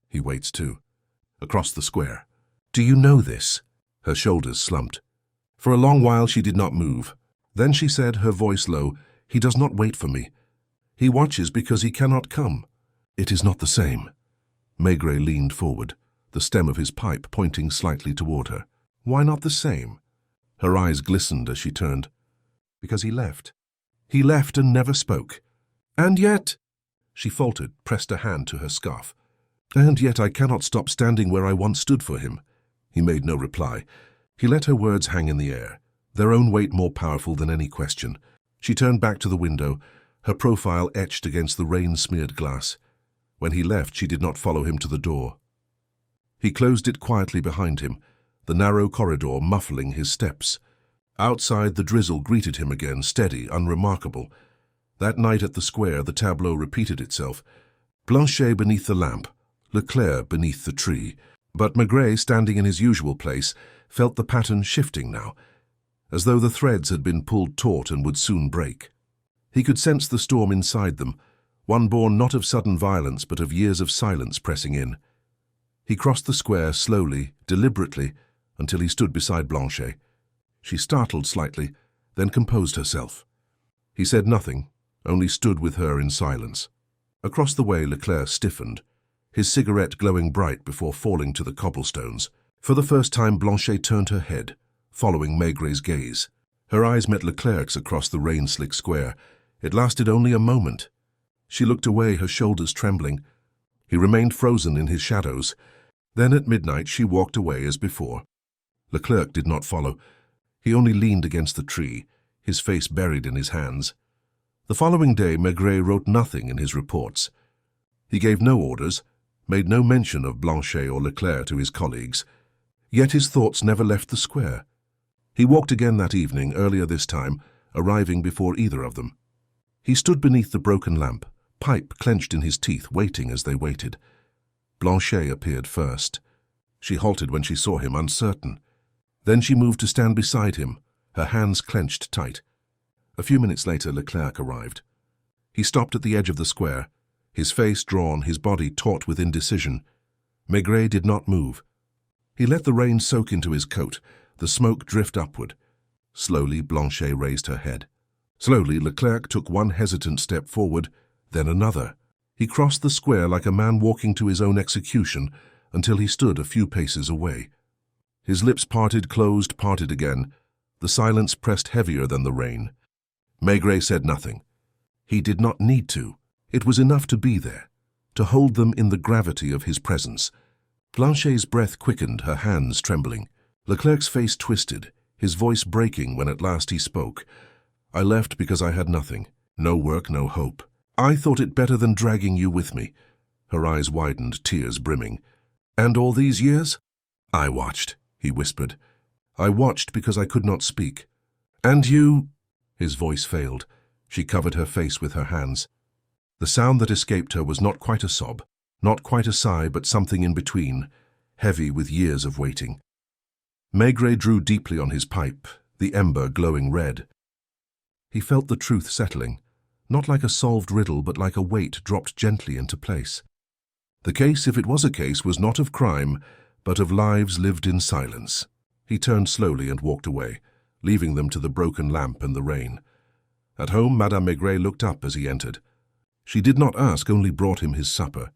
He waits too. Across the square. "Do you know this?" Her shoulders slumped. For a long while she did not move. Then she said, her voice low, "He does not wait for me. He watches because he cannot come." "It is not the same." Maigret leaned forward, the stem of his pipe pointing slightly toward her. "Why not the same?" Her eyes glistened as she turned. "Because he left. He left and never spoke. And yet—" She faltered, pressed a hand to her scarf. "And yet I cannot stop standing where I once stood for him." He made no reply. He let her words hang in the air, their own weight more powerful than any question. She turned back to the window, her profile etched against the rain-smeared glass. When he left, she did not follow him to the door. He closed it quietly behind him, the narrow corridor muffling his steps. Outside, the drizzle greeted him again, steady, unremarkable. That night at the square, the tableau repeated itself. Blanchet beneath the lamp, Leclerc beneath the tree. But Maigret, standing in his usual place, felt the pattern shifting now, as though the threads had been pulled taut and would soon break. He could sense the storm inside them, one born not of sudden violence but of years of silence pressing in. He crossed the square slowly, deliberately, until he stood beside Blanchet. She startled slightly, then composed herself. He said nothing, only stood with her in silence. Across the way Leclerc stiffened, his cigarette glowing bright before falling to the cobblestones. For the first time Blanchet turned her head, following Maigret's gaze. Her eyes met Leclerc's across the rain-slick square. It lasted only a moment. She looked away, her shoulders trembling. He remained frozen in his shadows. Then at midnight she walked away as before. Leclerc did not follow. He only leaned against the tree, his face buried in his hands. The following day Maigret wrote nothing in his reports. He gave no orders, made no mention of Blanchet or Leclerc to his colleagues. Yet his thoughts never left the square. He walked again that evening, earlier this time, arriving before either of them. He stood beneath the broken lamp, pipe clenched in his teeth, waiting as they waited. Blanchet appeared first. She halted when she saw him, uncertain. Then she moved to stand beside him, her hands clenched tight. A few minutes later Leclerc arrived. He stopped at the edge of the square, his face drawn, his body taut with indecision. Maigret did not move. He let the rain soak into his coat, the smoke drift upward. Slowly Blanchet raised her head. Slowly Leclerc took one hesitant step forward, then another. He crossed the square like a man walking to his own execution until he stood a few paces away. His lips parted, closed, parted again. The silence pressed heavier than the rain. Maigret said nothing. He did not need to. It was enough to be there, to hold them in the gravity of his presence. Blanchet's breath quickened, her hands trembling. Leclerc's face twisted, his voice breaking when at last he spoke. "I left because I had nothing. No work, no hope. I thought it better than dragging you with me." Her eyes widened, tears brimming. "And all these years?" "I watched," he whispered. "I watched because I could not speak. And you—" His voice failed. She covered her face with her hands. The sound that escaped her was not quite a sob, not quite a sigh, but something in between, heavy with years of waiting. Maigret drew deeply on his pipe, the ember glowing red. He felt the truth settling, not like a solved riddle, but like a weight dropped gently into place. The case, if it was a case, was not of crime, but of lives lived in silence. He turned slowly and walked away, leaving them to the broken lamp and the rain. At home, Madame Maigret looked up as he entered. She did not ask, only brought him his supper.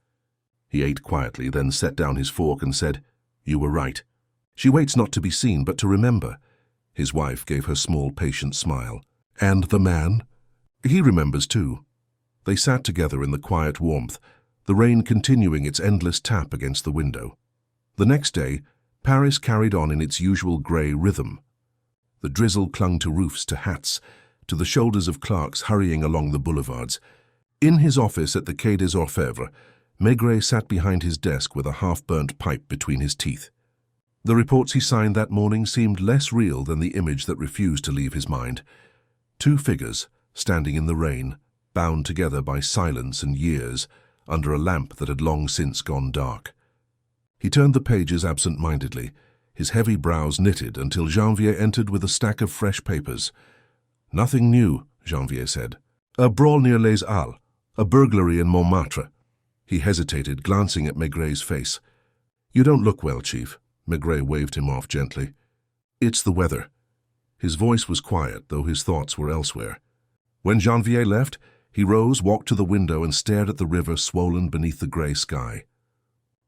He ate quietly, then set down his fork and said, "You were right. She waits not to be seen, but to remember." His wife gave her small, patient smile. "And the man?" "He remembers too." They sat together in the quiet warmth, the rain continuing its endless tap against the window. The next day, Paris carried on in its usual grey rhythm. The drizzle clung to roofs, to hats, to the shoulders of clerks hurrying along the boulevards. In his office at the Quai des Orfèvres, Maigret sat behind his desk with a half-burnt pipe between his teeth. The reports he signed that morning seemed less real than the image that refused to leave his mind. Two figures, standing in the rain, bound together by silence and years, under a lamp that had long since gone dark. He turned the pages absent-mindedly, his heavy brows knitted, until Janvier entered with a stack of fresh papers. "Nothing new," Janvier said. "A brawl near Les Halles, a burglary in Montmartre." He hesitated, glancing at Maigret's face. "You don't look well, Chief." Maigret waved him off gently. "It's the weather." His voice was quiet, though his thoughts were elsewhere. When Janvier left, he rose, walked to the window, and stared at the river swollen beneath the grey sky.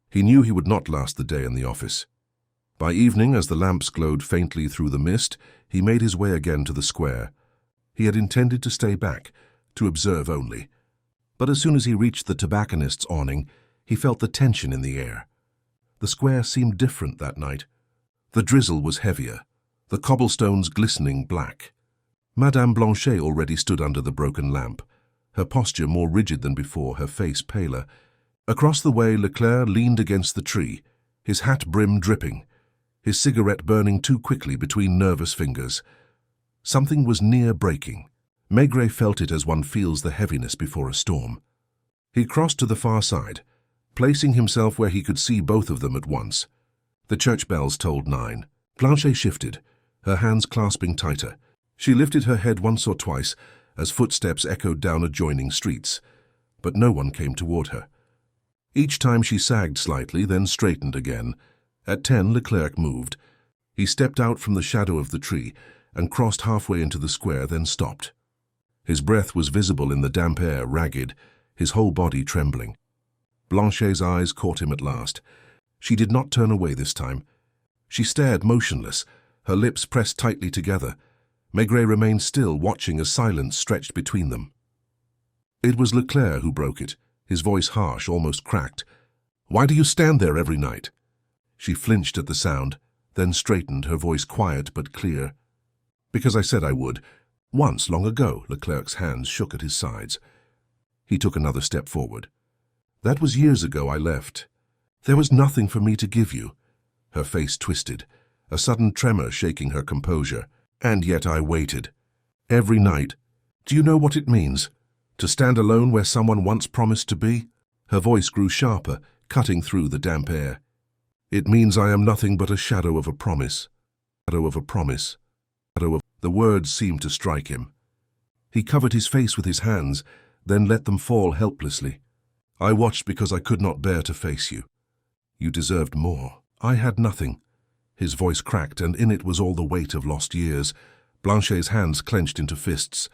He knew he would not last the day in the office. By evening, as the lamps glowed faintly through the mist, he made his way again to the square. He had intended to stay back, to observe only. But as soon as he reached the tobacconist's awning, he felt the tension in the air. The square seemed different that night. The drizzle was heavier, the cobblestones glistening black. Madame Blanchet already stood under the broken lamp, her posture more rigid than before, her face paler. Across the way, Leclerc leaned against the tree, his hat brim dripping, his cigarette burning too quickly between nervous fingers. Something was near breaking. Maigret felt it as one feels the heaviness before a storm. He crossed to the far side, placing himself where he could see both of them at once. The church bells tolled 9. Blanchet shifted, her hands clasping tighter. She lifted her head once or twice as footsteps echoed down adjoining streets, but no one came toward her. Each time she sagged slightly, then straightened again. At 10, Leclerc moved. He stepped out from the shadow of the tree and crossed halfway into the square, then stopped. His breath was visible in the damp air, ragged, his whole body trembling. Blanchet's eyes caught him at last. She did not turn away this time. She stared motionless, her lips pressed tightly together. Maigret remained still, watching as silence stretched between them. It was Leclerc who broke it, his voice harsh, almost cracked. "Why do you stand there every night?" She flinched at the sound, then straightened, her voice quiet but clear. "Because I said I would. Once, long ago." Leclerc's hands shook at his sides. He took another step forward. "That was years ago I left. There was nothing for me to give you." Her face twisted, a sudden tremor shaking her composure. "And yet I waited. Every night. Do you know what it means? To stand alone where someone once promised to be?" Her voice grew sharper, cutting through the damp air. "It means I am nothing but a shadow of a promise. Shadow of a promise. Shadow of..." The words seemed to strike him. He covered his face with his hands, then let them fall helplessly. "I watched because I could not bear to face you. You deserved more. I had nothing." His voice cracked, and in it was all the weight of lost years. Blanchet's hands clenched into fists.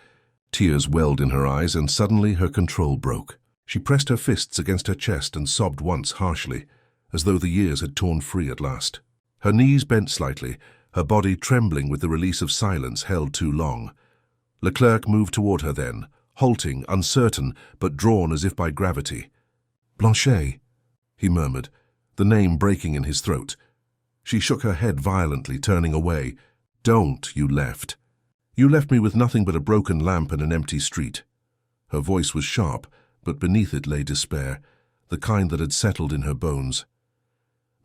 Tears welled in her eyes, and suddenly her control broke. She pressed her fists against her chest and sobbed once harshly, as though the years had torn free at last. Her knees bent slightly, her body trembling with the release of silence held too long. Leclerc moved toward her then, halting, uncertain, but drawn as if by gravity. "Blanchet," he murmured, the name breaking in his throat. She shook her head violently, turning away. "Don't, you left. You left me with nothing but a broken lamp and an empty street." Her voice was sharp, but beneath it lay despair, the kind that had settled in her bones.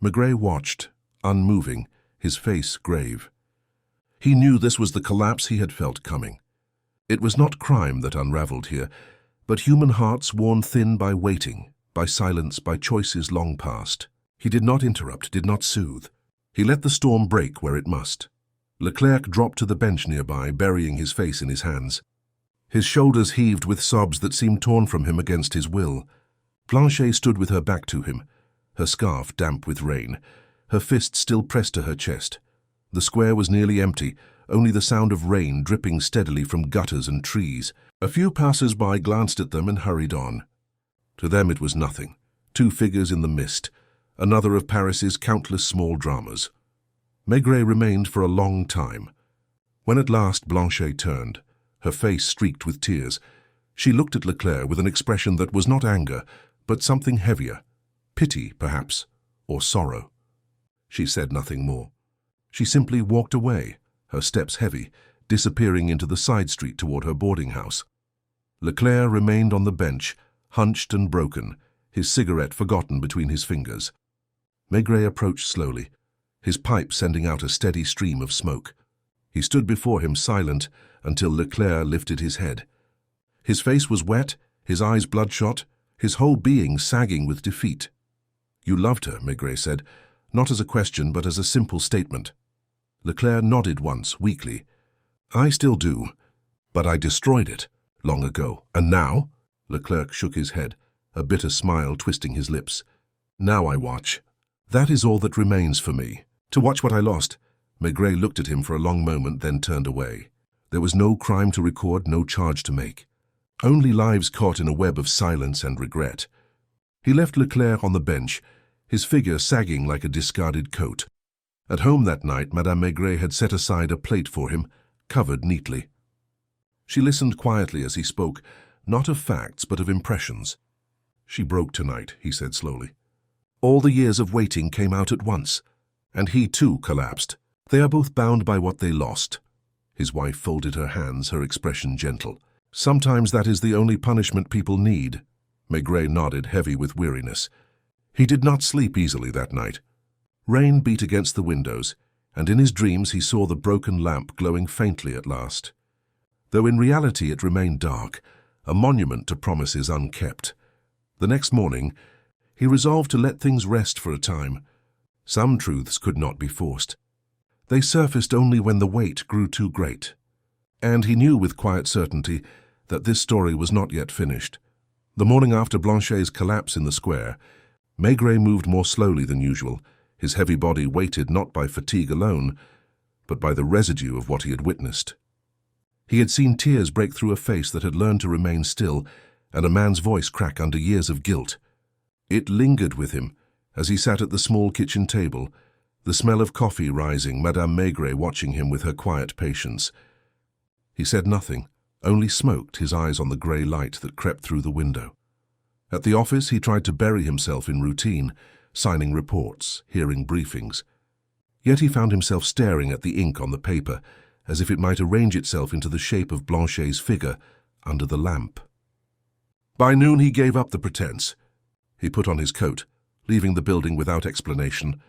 Maigret watched, unmoving, his face grave. He knew this was the collapse he had felt coming. It was not crime that unraveled here, but human hearts worn thin by waiting, by silence, by choices long past. He did not interrupt, did not soothe. He let the storm break where it must. Leclerc dropped to the bench nearby, burying his face in his hands. His shoulders heaved with sobs that seemed torn from him against his will. Blanche stood with her back to him, her scarf damp with rain, her fist still pressed to her chest. The square was nearly empty, only the sound of rain dripping steadily from gutters and trees. A few passers-by glanced at them and hurried on. To them it was nothing. Two figures in the mist, another of Paris's countless small dramas. Maigret remained for a long time. When at last Blanche turned, her face streaked with tears, she looked at Leclerc with an expression that was not anger, but something heavier. Pity, perhaps, or sorrow. She said nothing more. She simply walked away, her steps heavy, disappearing into the side street toward her boarding house. Leclerc remained on the bench, hunched and broken, his cigarette forgotten between his fingers. Maigret approached slowly, his pipe sending out a steady stream of smoke. He stood before him silent until Leclerc lifted his head. His face was wet, his eyes bloodshot, his whole being sagging with defeat. "You loved her," Maigret said, not as a question but as a simple statement. Leclerc nodded once, weakly. "I still do, but I destroyed it long ago. And now?" Leclerc shook his head, a bitter smile twisting his lips. "Now I watch. That is all that remains for me. To watch what I lost." Maigret looked at him for a long moment, then turned away. There was no crime to record, no charge to make. Only lives caught in a web of silence and regret. He left Leclerc on the bench, his figure sagging like a discarded coat. At home that night, Madame Maigret had set aside a plate for him, covered neatly. She listened quietly as he spoke, not of facts but of impressions. "She broke tonight," he said slowly. "All the years of waiting came out at once, and he too collapsed. They are both bound by what they lost." His wife folded her hands, her expression gentle. "Sometimes that is the only punishment people need." Maigret nodded, heavy with weariness. He did not sleep easily that night. Rain beat against the windows, and in his dreams he saw the broken lamp glowing faintly at last. Though in reality it remained dark, a monument to promises unkept. The next morning, he resolved to let things rest for a time. Some truths could not be forced. They surfaced only when the weight grew too great. And he knew with quiet certainty that this story was not yet finished. The morning after Blanche's collapse in the square, Maigret moved more slowly than usual, his heavy body weighted not by fatigue alone, but by the residue of what he had witnessed. He had seen tears break through a face that had learned to remain still, and a man's voice crack under years of guilt. It lingered with him as he sat at the small kitchen table, the smell of coffee rising, Madame Maigret watching him with her quiet patience. He said nothing, only smoked, his eyes on the grey light that crept through the window. At the office he tried to bury himself in routine, signing reports, hearing briefings. Yet he found himself staring at the ink on the paper, as if it might arrange itself into the shape of Blanche's figure under the lamp. By noon he gave up the pretense. He put on his coat, leaving the building without explanation,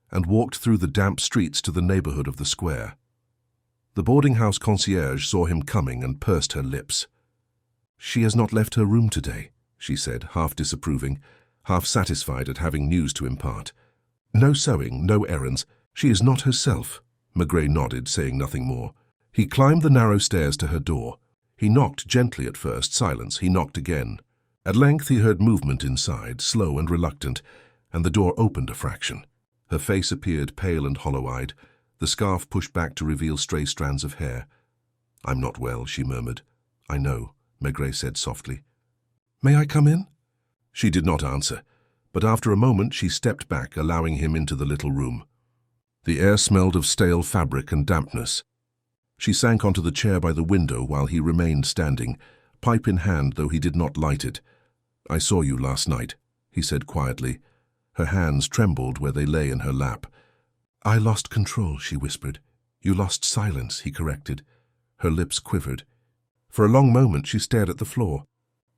and walked through the damp streets to the neighborhood of the square. The boarding-house concierge saw him coming and pursed her lips. "She has not left her room today," she said, half disapproving, half satisfied at having news to impart. "No sewing, no errands. She is not herself." Maigret nodded, saying nothing more. He climbed the narrow stairs to her door. He knocked gently at first, silence. He knocked again. At length he heard movement inside, slow and reluctant, and the door opened a fraction. Her face appeared pale and hollow-eyed, the scarf pushed back to reveal stray strands of hair. "I'm not well," she murmured. "I know," Maigret said softly. "May I come in?" She did not answer, but after a moment she stepped back, allowing him into the little room. The air smelled of stale fabric and dampness. She sank onto the chair by the window while he remained standing, pipe in hand though he did not light it. "I saw you last night," he said quietly. Her hands trembled where they lay in her lap. "I lost control," she whispered. "You lost silence," he corrected. Her lips quivered. For a long moment she stared at the floor.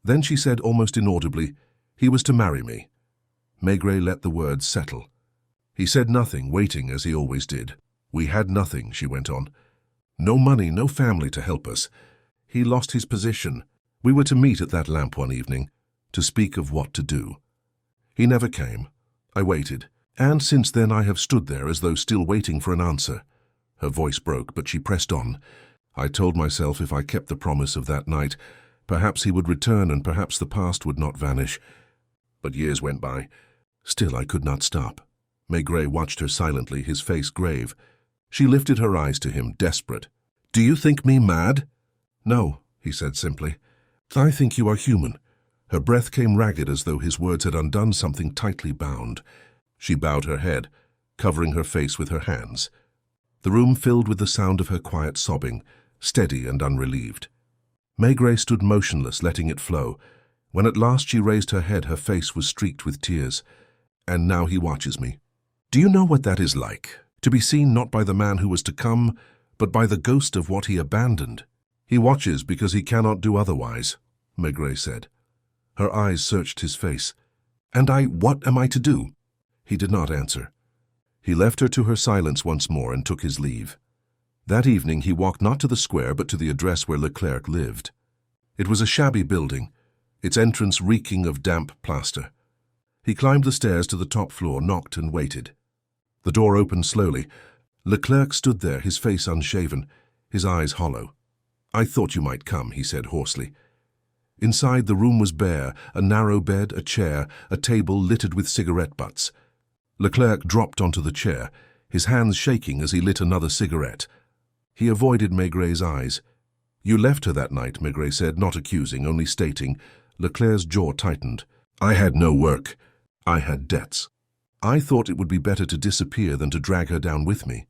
Then she said almost inaudibly, "He was to marry me." Maigret let the words settle. He said nothing, waiting as he always did. "We had nothing," she went on. No money, no family to help us. He lost his position. We were to meet at that lamp one evening, to speak of what to do. He never came. I waited, and since then I have stood there as though still waiting for an answer. Her voice broke, but she pressed on. I told myself if I kept the promise of that night, perhaps he would return and perhaps the past would not vanish. But years went by. Still I could not stop. Maigret watched her silently, his face grave. She lifted her eyes to him, desperate. "Do you think me mad?" "No," he said simply. "I think you are human." Her breath came ragged as though his words had undone something tightly bound. She bowed her head, covering her face with her hands. The room filled with the sound of her quiet sobbing, steady and unrelieved. Maigret stood motionless, letting it flow. When at last she raised her head, her face was streaked with tears. "And now he watches me. Do you know what that is like? To be seen not by the man who was to come, but by the ghost of what he abandoned. He watches because he cannot do otherwise," Maigret said. Her eyes searched his face. "And what am I to do?" He did not answer. He left her to her silence once more and took his leave. That evening he walked not to the square but to the address where Leclerc lived. It was a shabby building, its entrance reeking of damp plaster. He climbed the stairs to the top floor, knocked and waited. The door opened slowly. Leclerc stood there, his face unshaven, his eyes hollow. "I thought you might come," he said hoarsely. Inside, the room was bare, a narrow bed, a chair, a table littered with cigarette butts. Leclerc dropped onto the chair, his hands shaking as he lit another cigarette. He avoided Maigret's eyes. "You left her that night," Maigret said, not accusing, only stating. Leclerc's jaw tightened. "I had no work. I had debts. I thought it would be better to disappear than to drag her down with me.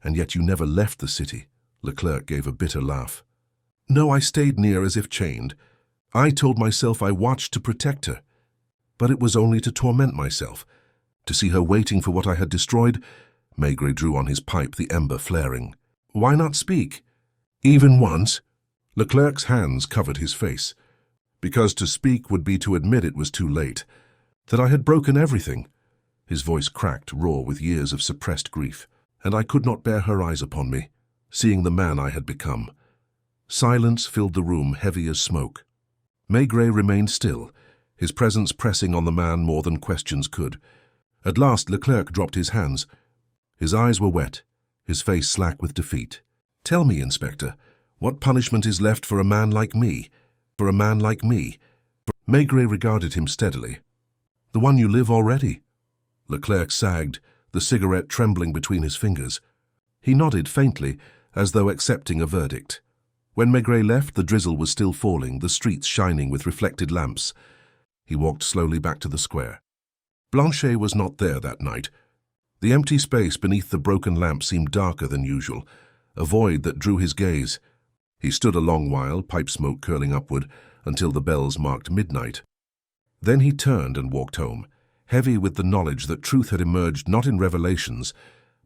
And yet you never left the city." Leclerc gave a bitter laugh. "No, I stayed near as if chained. I told myself I watched to protect her. But it was only to torment myself. To see her waiting for what I had destroyed." Maigret drew on his pipe, the ember flaring. "Why not speak? Even once?" Leclerc's hands covered his face. "Because to speak would be to admit it was too late, that I had broken everything." His voice cracked, raw with years of suppressed grief. "And I could not bear her eyes upon me, seeing the man I had become." Silence filled the room, heavy as smoke. Maigret remained still, his presence pressing on the man more than questions could. At last Leclerc dropped his hands. His eyes were wet, his face slack with defeat. "Tell me, Inspector, what punishment is left for a man like me? For a man like me?" Maigret regarded him steadily. "The one you live already." Leclerc sagged, the cigarette trembling between his fingers. He nodded faintly, as though accepting a verdict. When Maigret left, the drizzle was still falling, the streets shining with reflected lamps. He walked slowly back to the square. Blanchet was not there that night. The empty space beneath the broken lamp seemed darker than usual, a void that drew his gaze. He stood a long while, pipe smoke curling upward, until the bells marked midnight. Then he turned and walked home, heavy with the knowledge that truth had emerged not in revelations,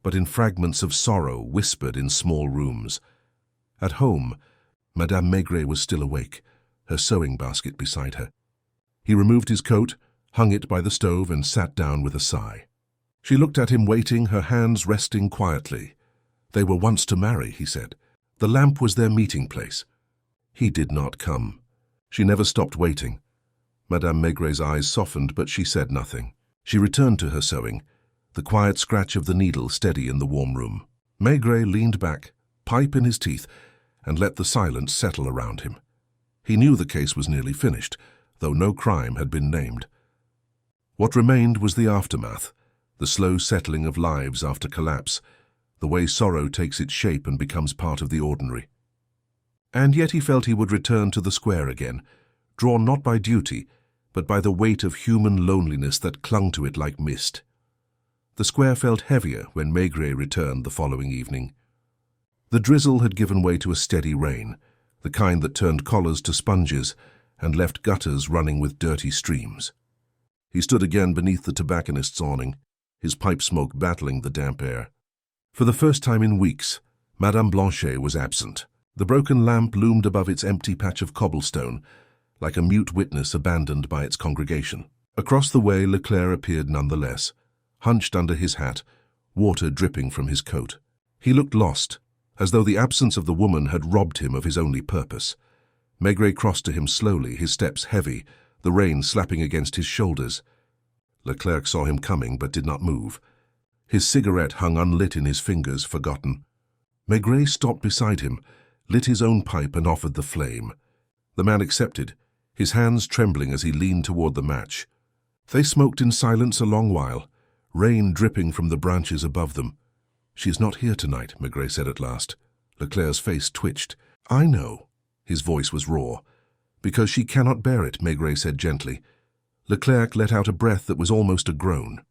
but in fragments of sorrow whispered in small rooms. At home, Madame Maigret was still awake, her sewing basket beside her. He removed his coat, hung it by the stove, and sat down with a sigh. She looked at him waiting, her hands resting quietly. They were once to marry, he said. The lamp was their meeting place. He did not come. She never stopped waiting. Madame Maigret's eyes softened, but she said nothing. She returned to her sewing, the quiet scratch of the needle steady in the warm room. Maigret leaned back, pipe in his teeth, and let the silence settle around him. He knew the case was nearly finished, though no crime had been named. What remained was the aftermath, the slow settling of lives after collapse, the way sorrow takes its shape and becomes part of the ordinary. And yet he felt he would return to the square again, drawn not by duty, but by the weight of human loneliness that clung to it like mist. The square felt heavier when Maigret returned the following evening. The drizzle had given way to a steady rain, the kind that turned collars to sponges and left gutters running with dirty streams. He stood again beneath the tobacconist's awning, his pipe smoke battling the damp air. For the first time in weeks, Madame Blanchet was absent. The broken lamp loomed above its empty patch of cobblestone, like a mute witness abandoned by its congregation. Across the way, Leclerc appeared nonetheless, hunched under his hat, water dripping from his coat. He looked lost, as though the absence of the woman had robbed him of his only purpose. Maigret crossed to him slowly, his steps heavy, the rain slapping against his shoulders. Leclerc saw him coming but did not move. His cigarette hung unlit in his fingers, forgotten. Maigret stopped beside him, lit his own pipe and offered the flame. The man accepted, his hands trembling as he leaned toward the match. They smoked in silence a long while, rain dripping from the branches above them. "She is not here tonight," Maigret said at last. Leclerc's face twitched. "I know." His voice was raw. "Because she cannot bear it," Maigret said gently. Leclerc let out a breath that was almost a groan.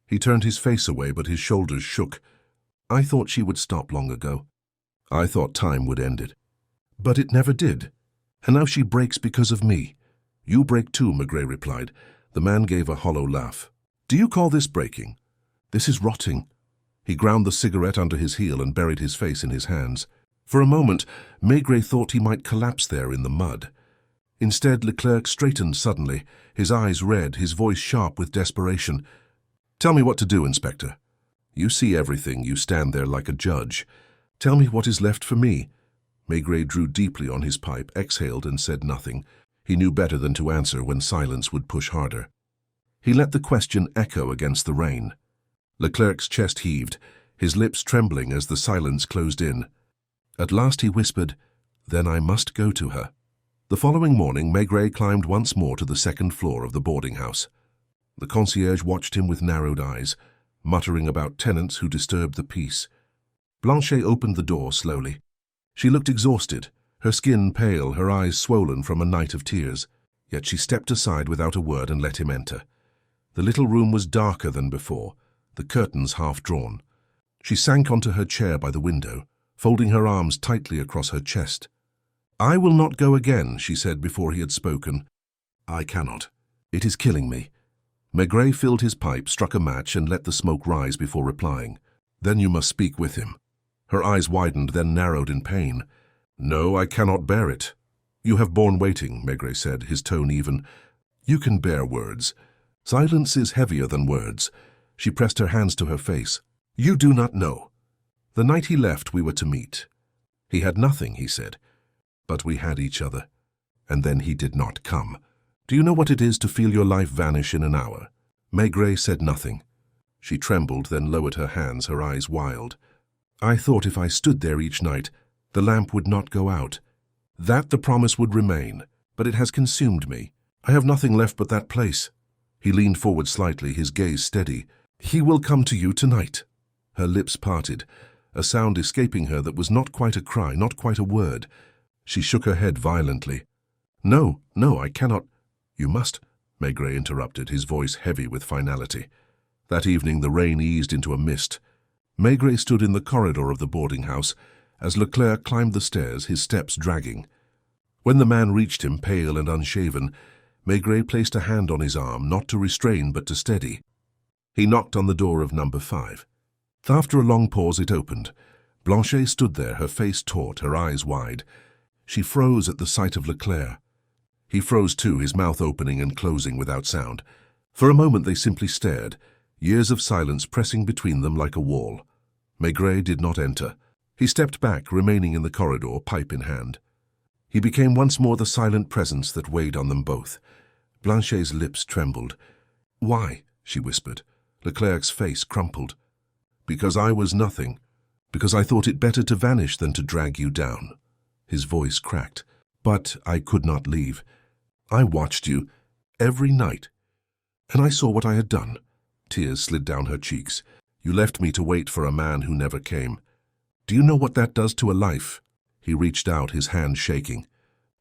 He turned his face away, but his shoulders shook. "I thought she would stop long ago. I thought time would end it. But it never did. And now she breaks because of me." "You break too," Maigret replied. The man gave a hollow laugh. "Do you call this breaking? This is rotting." He ground the cigarette under his heel and buried his face in his hands. For a moment, Maigret thought he might collapse there in the mud. Instead, Leclerc straightened suddenly, his eyes red, his voice sharp with desperation. "Tell me what to do, Inspector. You see everything, you stand there like a judge. Tell me what is left for me." Maigret drew deeply on his pipe, exhaled and said nothing. He knew better than to answer when silence would push harder. He let the question echo against the rain. Leclerc's chest heaved, his lips trembling as the silence closed in. At last he whispered, "Then I must go to her." The following morning, Maigret climbed once more to the second floor of the boarding house. The concierge watched him with narrowed eyes, muttering about tenants who disturbed the peace. Blanchet opened the door slowly. She looked exhausted, her skin pale, her eyes swollen from a night of tears. Yet she stepped aside without a word and let him enter. The little room was darker than before, the curtains half drawn. She sank onto her chair by the window, folding her arms tightly across her chest. "I will not go again," she said before he had spoken. "I cannot. It is killing me." Maigret filled his pipe, struck a match, and let the smoke rise before replying. "Then you must speak with him." Her eyes widened, then narrowed in pain. "No, I cannot bear it." "You have borne waiting," Maigret said, his tone even. "You can bear words. Silence is heavier than words." She pressed her hands to her face. "You do not know. The night he left, we were to meet. He had nothing," he said. "But we had each other. And then he did not come. Do you know what it is to feel your life vanish in an hour?" Maigret said nothing. She trembled, then lowered her hands, her eyes wild. "I thought if I stood there each night, the lamp would not go out. That the promise would remain, but it has consumed me. I have nothing left but that place." He leaned forward slightly, his gaze steady. "He will come to you tonight." Her lips parted, a sound escaping her that was not quite a cry, not quite a word. She shook her head violently. "No, no, I cannot." "You must," Maigret interrupted, his voice heavy with finality. That evening the rain eased into a mist. Maigret stood in the corridor of the boarding house as Leclerc climbed the stairs, his steps dragging. When the man reached him, pale and unshaven, Maigret placed a hand on his arm, not to restrain but to steady. He knocked on the door of number 5. After a long pause it opened. Blanchet stood there, her face taut, her eyes wide. She froze at the sight of Leclerc. He froze too, his mouth opening and closing without sound. For a moment they simply stared, years of silence pressing between them like a wall. Maigret did not enter. He stepped back, remaining in the corridor, pipe in hand. He became once more the silent presence that weighed on them both. Blanchet's lips trembled. "Why?" she whispered. Leclerc's face crumpled. "Because I was nothing. Because I thought it better to vanish than to drag you down." His voice cracked. "But I could not leave. I watched you every night. And I saw what I had done." Tears slid down her cheeks. "You left me to wait for a man who never came. Do you know what that does to a life?" He reached out, his hand shaking.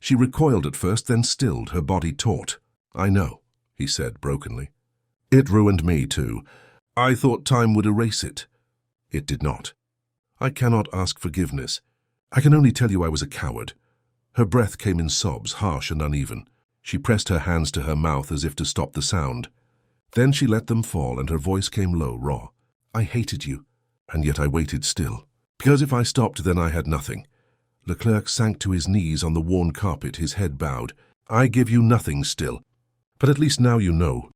She recoiled at first, then stilled, her body taut. "I know," he said brokenly. "It ruined me too. I thought time would erase it. It did not. I cannot ask forgiveness. I can only tell you I was a coward." Her breath came in sobs, harsh and uneven. She pressed her hands to her mouth as if to stop the sound. Then she let them fall, and her voice came low, raw. "I hated you, and yet I waited still. Because if I stopped, then I had nothing." Leclerc sank to his knees on the worn carpet, his head bowed. "I give you nothing still. But at least now you know."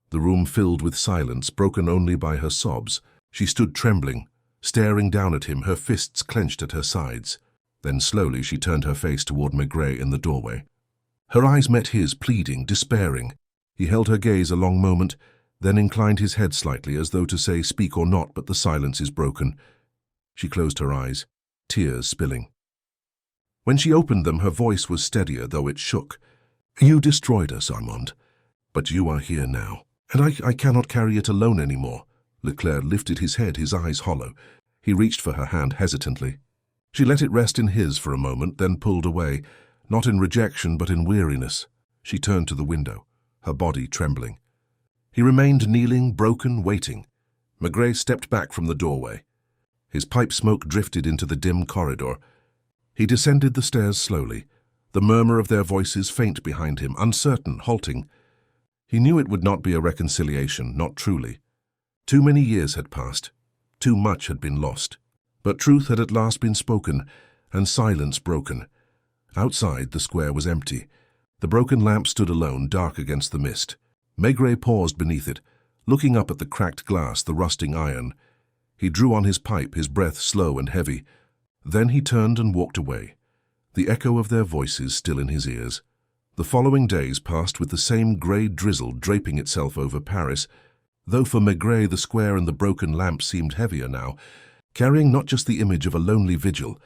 The room filled with silence, broken only by her sobs. She stood trembling, staring down at him, her fists clenched at her sides. Then slowly she turned her face toward Maigret in the doorway. Her eyes met his, pleading, despairing. He held her gaze a long moment, then inclined his head slightly as though to say, "Speak or not, but the silence is broken." She closed her eyes, tears spilling. When she opened them, her voice was steadier, though it shook. "You destroyed us, Armand, but you are here now, and I cannot carry it alone anymore." Leclerc lifted his head, his eyes hollow. He reached for her hand hesitantly. She let it rest in his for a moment, then pulled away, not in rejection but in weariness. She turned to the window, her body trembling. He remained kneeling, broken, waiting. Maigret stepped back from the doorway. His pipe smoke drifted into the dim corridor. He descended the stairs slowly, the murmur of their voices faint behind him, uncertain, halting. He knew it would not be a reconciliation, not truly. Too many years had passed. Too much had been lost. But truth had at last been spoken, and silence broken. Outside, the square was empty. The broken lamp stood alone, dark against the mist. Maigret paused beneath it, looking up at the cracked glass, the rusting iron. He drew on his pipe, his breath slow and heavy. Then he turned and walked away, the echo of their voices still in his ears. The following days passed with the same grey drizzle draping itself over Paris, though for Maigret the square and the broken lamp seemed heavier now, carrying not just the image of a lonely vigil,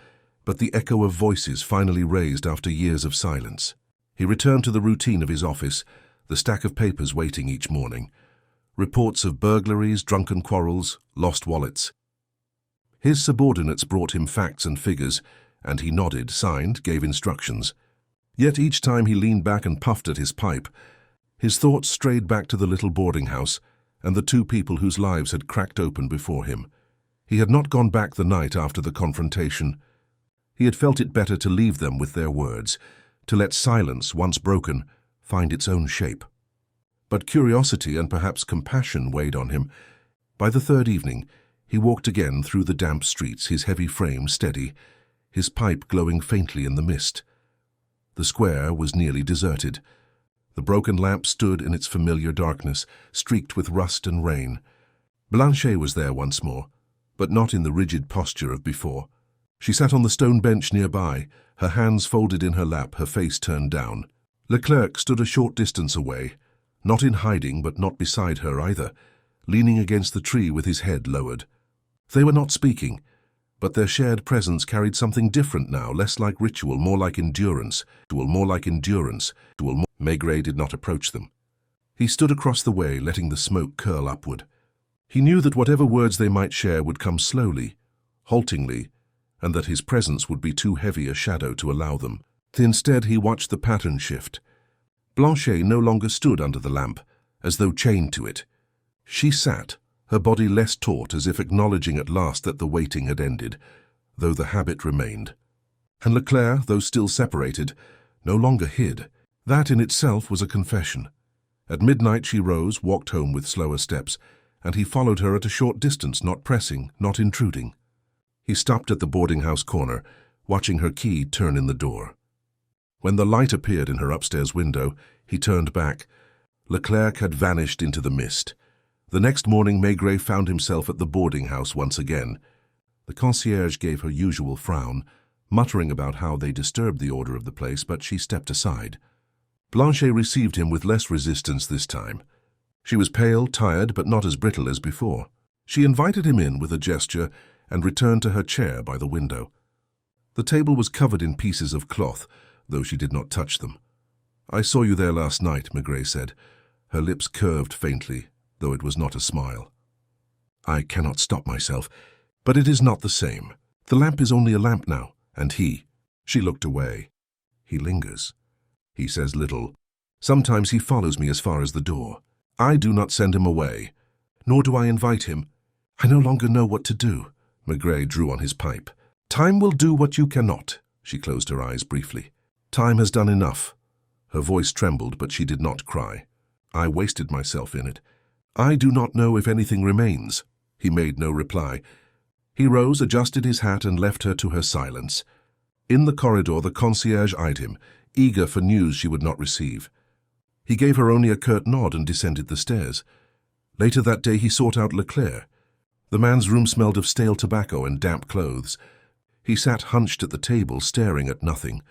but the echo of voices finally raised after years of silence. He returned to the routine of his office, the stack of papers waiting each morning. Reports of burglaries, drunken quarrels, lost wallets. His subordinates brought him facts and figures, and he nodded, signed, gave instructions. Yet each time he leaned back and puffed at his pipe, his thoughts strayed back to the little boarding house and the two people whose lives had cracked open before him. He had not gone back the night after the confrontation. He had felt it better to leave them with their words, to let silence, once broken, find its own shape. But curiosity and perhaps compassion weighed on him. By the third evening, he walked again through the damp streets, his heavy frame steady, his pipe glowing faintly in the mist. The square was nearly deserted. The broken lamp stood in its familiar darkness, streaked with rust and rain. Blanchet was there once more, but not in the rigid posture of before. She sat on the stone bench nearby, her hands folded in her lap, her face turned down. Leclerc stood a short distance away, not in hiding but not beside her either, leaning against the tree with his head lowered. They were not speaking, but their shared presence carried something different now, less like ritual, more like endurance. Maigret did not approach them. He stood across the way, letting the smoke curl upward. He knew that whatever words they might share would come slowly, haltingly, and that his presence would be too heavy a shadow to allow them. Instead, he watched the pattern shift. Blanchet no longer stood under the lamp, as though chained to it. She sat, her body less taut, as if acknowledging at last that the waiting had ended, though the habit remained. And Leclerc, though still separated, no longer hid. That in itself was a confession. At midnight she rose, walked home with slower steps, and he followed her at a short distance, not pressing, not intruding. He stopped at the boarding-house corner, watching her key turn in the door. When the light appeared in her upstairs window, he turned back. Leclerc had vanished into the mist. The next morning, Maigret found himself at the boarding-house once again. The concierge gave her usual frown, muttering about how they disturbed the order of the place, but she stepped aside. Blanchet received him with less resistance this time. She was pale, tired, but not as brittle as before. She invited him in with a gesture and returned to her chair by the window. The table was covered in pieces of cloth, though she did not touch them. "I saw you there last night," Maigret said. Her lips curved faintly, though it was not a smile. "I cannot stop myself, but it is not the same. The lamp is only a lamp now, and he." She looked away. "He lingers. He says little. Sometimes he follows me as far as the door. I do not send him away, nor do I invite him. I no longer know what to do." Maigret drew on his pipe. "Time will do what you cannot." She closed her eyes briefly. "Time has done enough." Her voice trembled, but she did not cry. "I wasted myself in it. I do not know if anything remains." He made no reply. He rose, adjusted his hat, and left her to her silence. In the corridor, the concierge eyed him, eager for news she would not receive. He gave her only a curt nod and descended the stairs. Later that day he sought out Leclerc. The man's room smelled of stale tobacco and damp clothes. He sat hunched at the table, staring at nothing.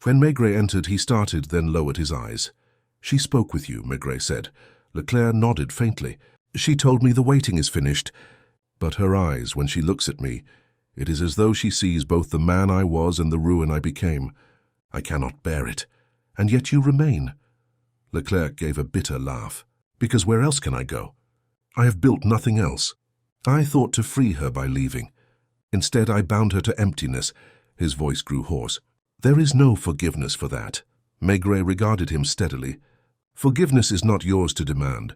When Maigret entered, he started, then lowered his eyes. "She spoke with you," Maigret said. Leclerc nodded faintly. "She told me the waiting is finished." But her eyes, when she looks at me, it is as though she sees both the man I was and the ruin I became. I cannot bear it. "And yet you remain." Leclerc gave a bitter laugh. "Because where else can I go? I have built nothing else. I thought to free her by leaving. Instead, I bound her to emptiness." His voice grew hoarse. "There is no forgiveness for that." Maigret regarded him steadily. "Forgiveness is not yours to demand.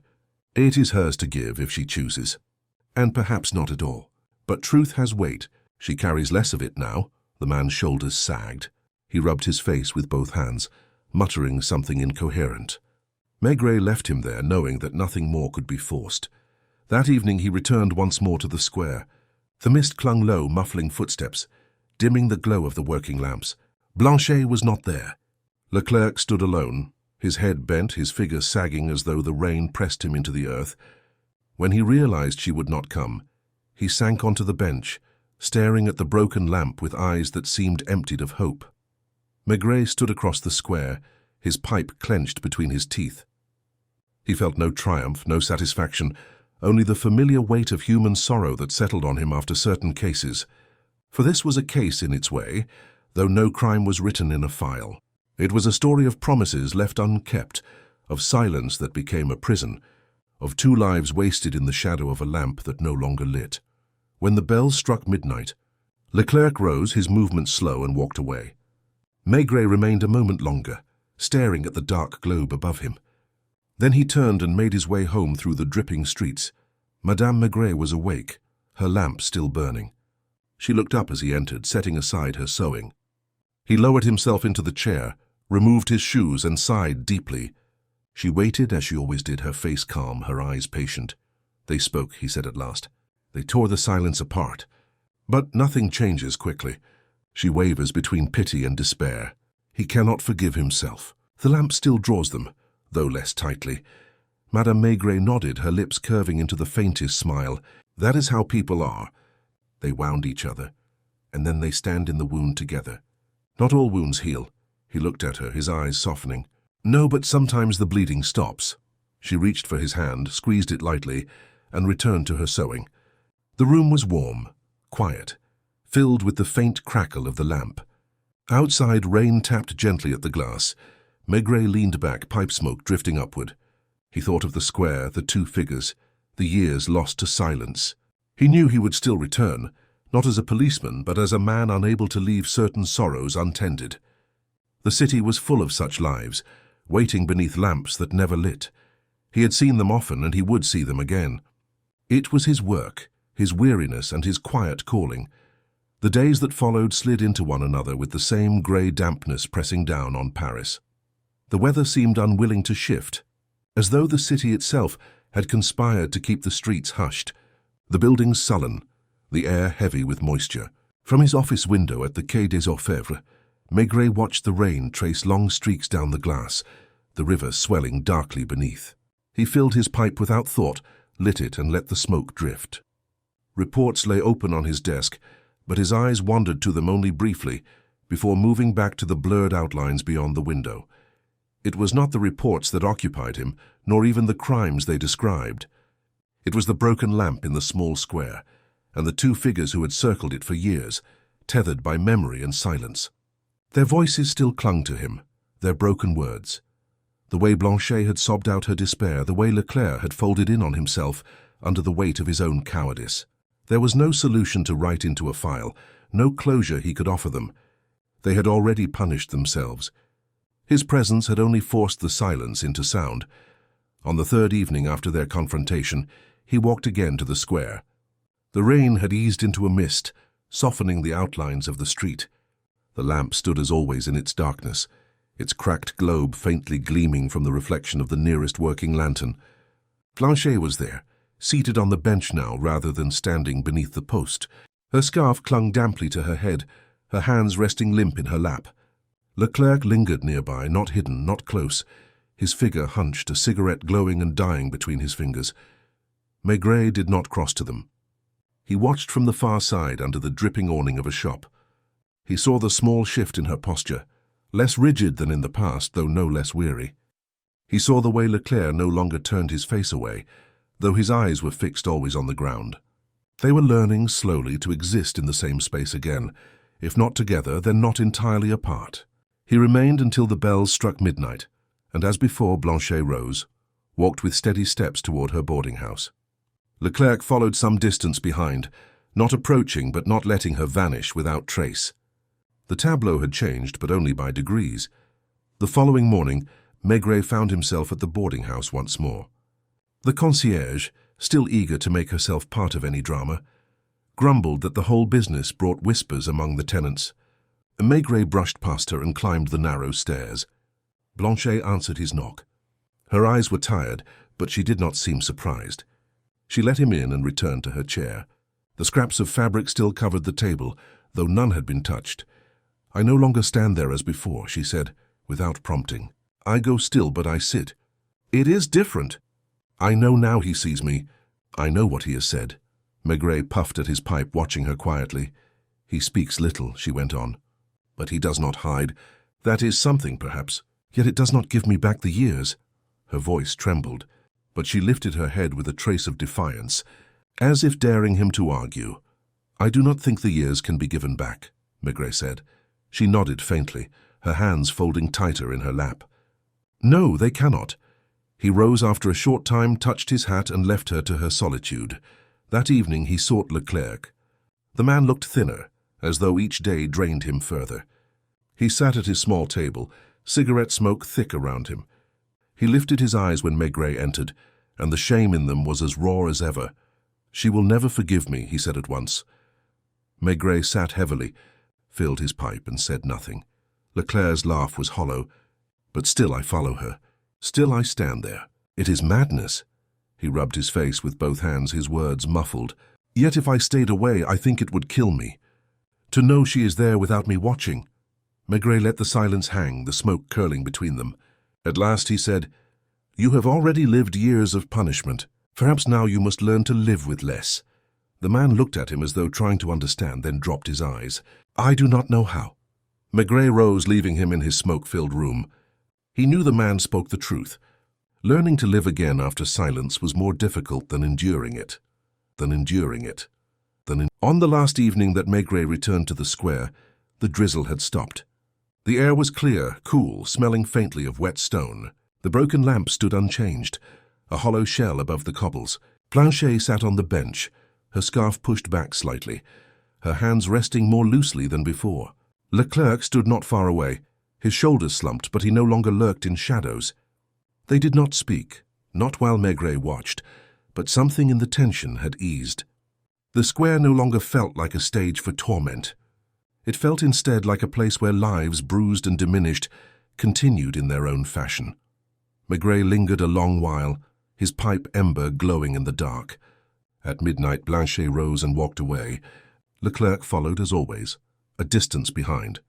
It is hers to give if she chooses. And perhaps not at all. But truth has weight. She carries less of it now." The man's shoulders sagged. He rubbed his face with both hands, muttering something incoherent. Maigret left him there, knowing that nothing more could be forced. That evening he returned once more to the square. The mist clung low, muffling footsteps, dimming the glow of the working lamps. Blanchet was not there. Leclerc stood alone, his head bent, his figure sagging as though the rain pressed him into the earth. When he realized she would not come, he sank onto the bench, staring at the broken lamp with eyes that seemed emptied of hope. Maigret stood across the square, his pipe clenched between his teeth. He felt no triumph, no satisfaction, only the familiar weight of human sorrow that settled on him after certain cases. For this was a case in its way, though no crime was written in a file. It was a story of promises left unkept, of silence that became a prison, of two lives wasted in the shadow of a lamp that no longer lit. When the bells struck midnight, Leclerc rose, his movements slow, and walked away. Maigret remained a moment longer, staring at the dark globe above him. Then he turned and made his way home through the dripping streets. Madame Maigret was awake, her lamp still burning. She looked up as he entered, setting aside her sewing. He lowered himself into the chair, removed his shoes, and sighed deeply. She waited as she always did, her face calm, her eyes patient. "They spoke," he said at last. "They tore the silence apart. But nothing changes quickly." She wavers between pity and despair. He cannot forgive himself. The lamp still draws them, though less tightly. Madame Maigret nodded, her lips curving into the faintest smile. "That is how people are." They wound each other, and then they stand in the wound together. "Not all wounds heal." He looked at her, his eyes softening. "No, but sometimes the bleeding stops." She reached for his hand, squeezed it lightly, and returned to her sewing. The room was warm, quiet, filled with the faint crackle of the lamp. Outside, rain tapped gently at the glass. Maigret leaned back, pipe smoke drifting upward. He thought of the square, the two figures, the years lost to silence. He knew he would still return, not as a policeman, but as a man unable to leave certain sorrows untended. The city was full of such lives, waiting beneath lamps that never lit. He had seen them often, and he would see them again. It was his work, his weariness, and his quiet calling. The days that followed slid into one another with the same grey dampness pressing down on Paris. The weather seemed unwilling to shift, as though the city itself had conspired to keep the streets hushed, the buildings sullen, the air heavy with moisture. From his office window at the Quai des Orfèvres, Maigret watched the rain trace long streaks down the glass, the river swelling darkly beneath. He filled his pipe without thought, lit it, and let the smoke drift. Reports lay open on his desk, but his eyes wandered to them only briefly, before moving back to the blurred outlines beyond the window. It was not the reports that occupied him, nor even the crimes they described. It was the broken lamp in the small square, and the two figures who had circled it for years, tethered by memory and silence. Their voices still clung to him, their broken words. The way Blanchet had sobbed out her despair, the way Leclerc had folded in on himself under the weight of his own cowardice. There was no solution to write into a file, no closure he could offer them. They had already punished themselves. His presence had only forced the silence into sound. On the third evening after their confrontation, he walked again to the square. The rain had eased into a mist, softening the outlines of the street. The lamp stood as always in its darkness, its cracked globe faintly gleaming from the reflection of the nearest working lantern. Blanchet was there, seated on the bench now rather than standing beneath the post. Her scarf clung damply to her head, her hands resting limp in her lap. Leclerc lingered nearby, not hidden, not close, his figure hunched, a cigarette glowing and dying between his fingers. Maigret did not cross to them. He watched from the far side under the dripping awning of a shop. He saw the small shift in her posture, less rigid than in the past, though no less weary. He saw the way Leclerc no longer turned his face away, though his eyes were fixed always on the ground. They were learning slowly to exist in the same space again, if not together, then not entirely apart. He remained until the bells struck midnight, and as before Blanchet rose, walked with steady steps toward her boarding house. Leclerc followed some distance behind, not approaching but not letting her vanish without trace. The tableau had changed, but only by degrees. The following morning, Maigret found himself at the boarding house once more. The concierge, still eager to make herself part of any drama, grumbled that the whole business brought whispers among the tenants. Maigret brushed past her and climbed the narrow stairs. Blanchet answered his knock. Her eyes were tired, but she did not seem surprised. She let him in and returned to her chair. The scraps of fabric still covered the table, though none had been touched. "I no longer stand there as before," she said, without prompting. "I go still, but I sit. It is different. I know now he sees me. I know what he has said." Maigret puffed at his pipe, watching her quietly. "He speaks little," she went on, "but he does not hide. That is something, perhaps. Yet it does not give me back the years." Her voice trembled, but she lifted her head with a trace of defiance, as if daring him to argue. "I do not think the years can be given back," Maigret said. She nodded faintly, her hands folding tighter in her lap. "No, they cannot." He rose after a short time, touched his hat, and left her to her solitude. That evening he sought Leclerc. The man looked thinner, as though each day drained him further. He sat at his small table, cigarette smoke thick around him. He lifted his eyes when Maigret entered, and the shame in them was as raw as ever. "She will never forgive me," he said at once. Maigret sat heavily, filled his pipe, and said nothing. Leclerc's laugh was hollow. "But still I follow her. Still I stand there. It is madness." He rubbed his face with both hands, his words muffled. "Yet if I stayed away, I think it would kill me. To know she is there without me watching." Maigret let the silence hang, the smoke curling between them. At last he said, "You have already lived years of punishment. Perhaps now you must learn to live with less." The man looked at him as though trying to understand, then dropped his eyes. "I do not know how." Maigret rose, leaving him in his smoke-filled room. He knew the man spoke the truth. Learning to live again after silence was more difficult than enduring it. On the last evening that Maigret returned to the square, the drizzle had stopped. The air was clear, cool, smelling faintly of wet stone. The broken lamp stood unchanged, a hollow shell above the cobbles. Blanchet sat on the bench, her scarf pushed back slightly, her hands resting more loosely than before. Leclerc stood not far away, his shoulders slumped, but he no longer lurked in shadows. They did not speak, not while Maigret watched, but something in the tension had eased. The square no longer felt like a stage for torment. It felt instead like a place where lives, bruised and diminished, continued in their own fashion. Maigret lingered a long while, his pipe ember glowing in the dark. At midnight, Blanchet rose and walked away. Leclerc followed as always, a distance behind.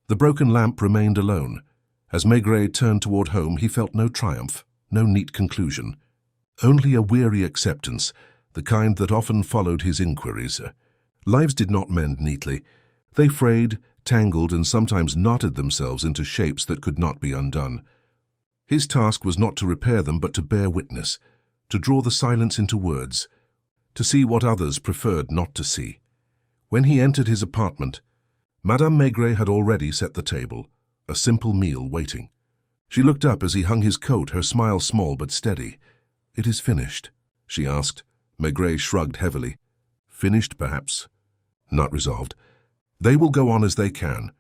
The broken lamp remained alone. As Maigret turned toward home, he felt no triumph, no neat conclusion. Only a weary acceptance, the kind that often followed his inquiries. Lives did not mend neatly. They frayed, tangled, and sometimes knotted themselves into shapes that could not be undone. His task was not to repair them, but to bear witness, to draw the silence into words, to see what others preferred not to see. When he entered his apartment, Madame Maigret had already set the table, a simple meal waiting. She looked up as he hung his coat, her smile small but steady. "It is finished?" she asked. Maigret shrugged heavily. "Finished, perhaps. Not resolved. They will go on as they can.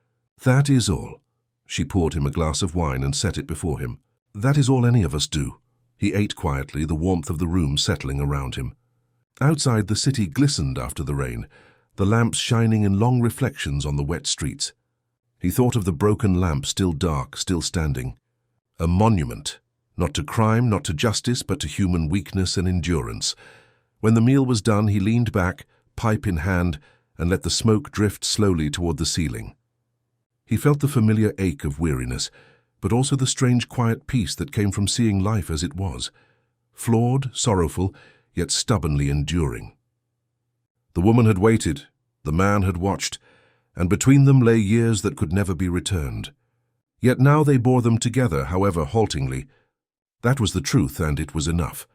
That is all." She poured him a glass of wine and set it before him. "That is all any of us do." He ate quietly, the warmth of the room settling around him. Outside, the city glistened after the rain, the lamps shining in long reflections on the wet streets. He thought of the broken lamp, still dark, still standing. A monument, not to crime, not to justice, but to human weakness and endurance. When the meal was done, he leaned back, pipe in hand, and let the smoke drift slowly toward the ceiling. He felt the familiar ache of weariness, but also the strange quiet peace that came from seeing life as it was, flawed, sorrowful, yet stubbornly enduring. The The woman had waited, the man had watched, and between them lay years that could never be returned. Yet now they bore them together, however haltingly. That was the truth, and it was enough.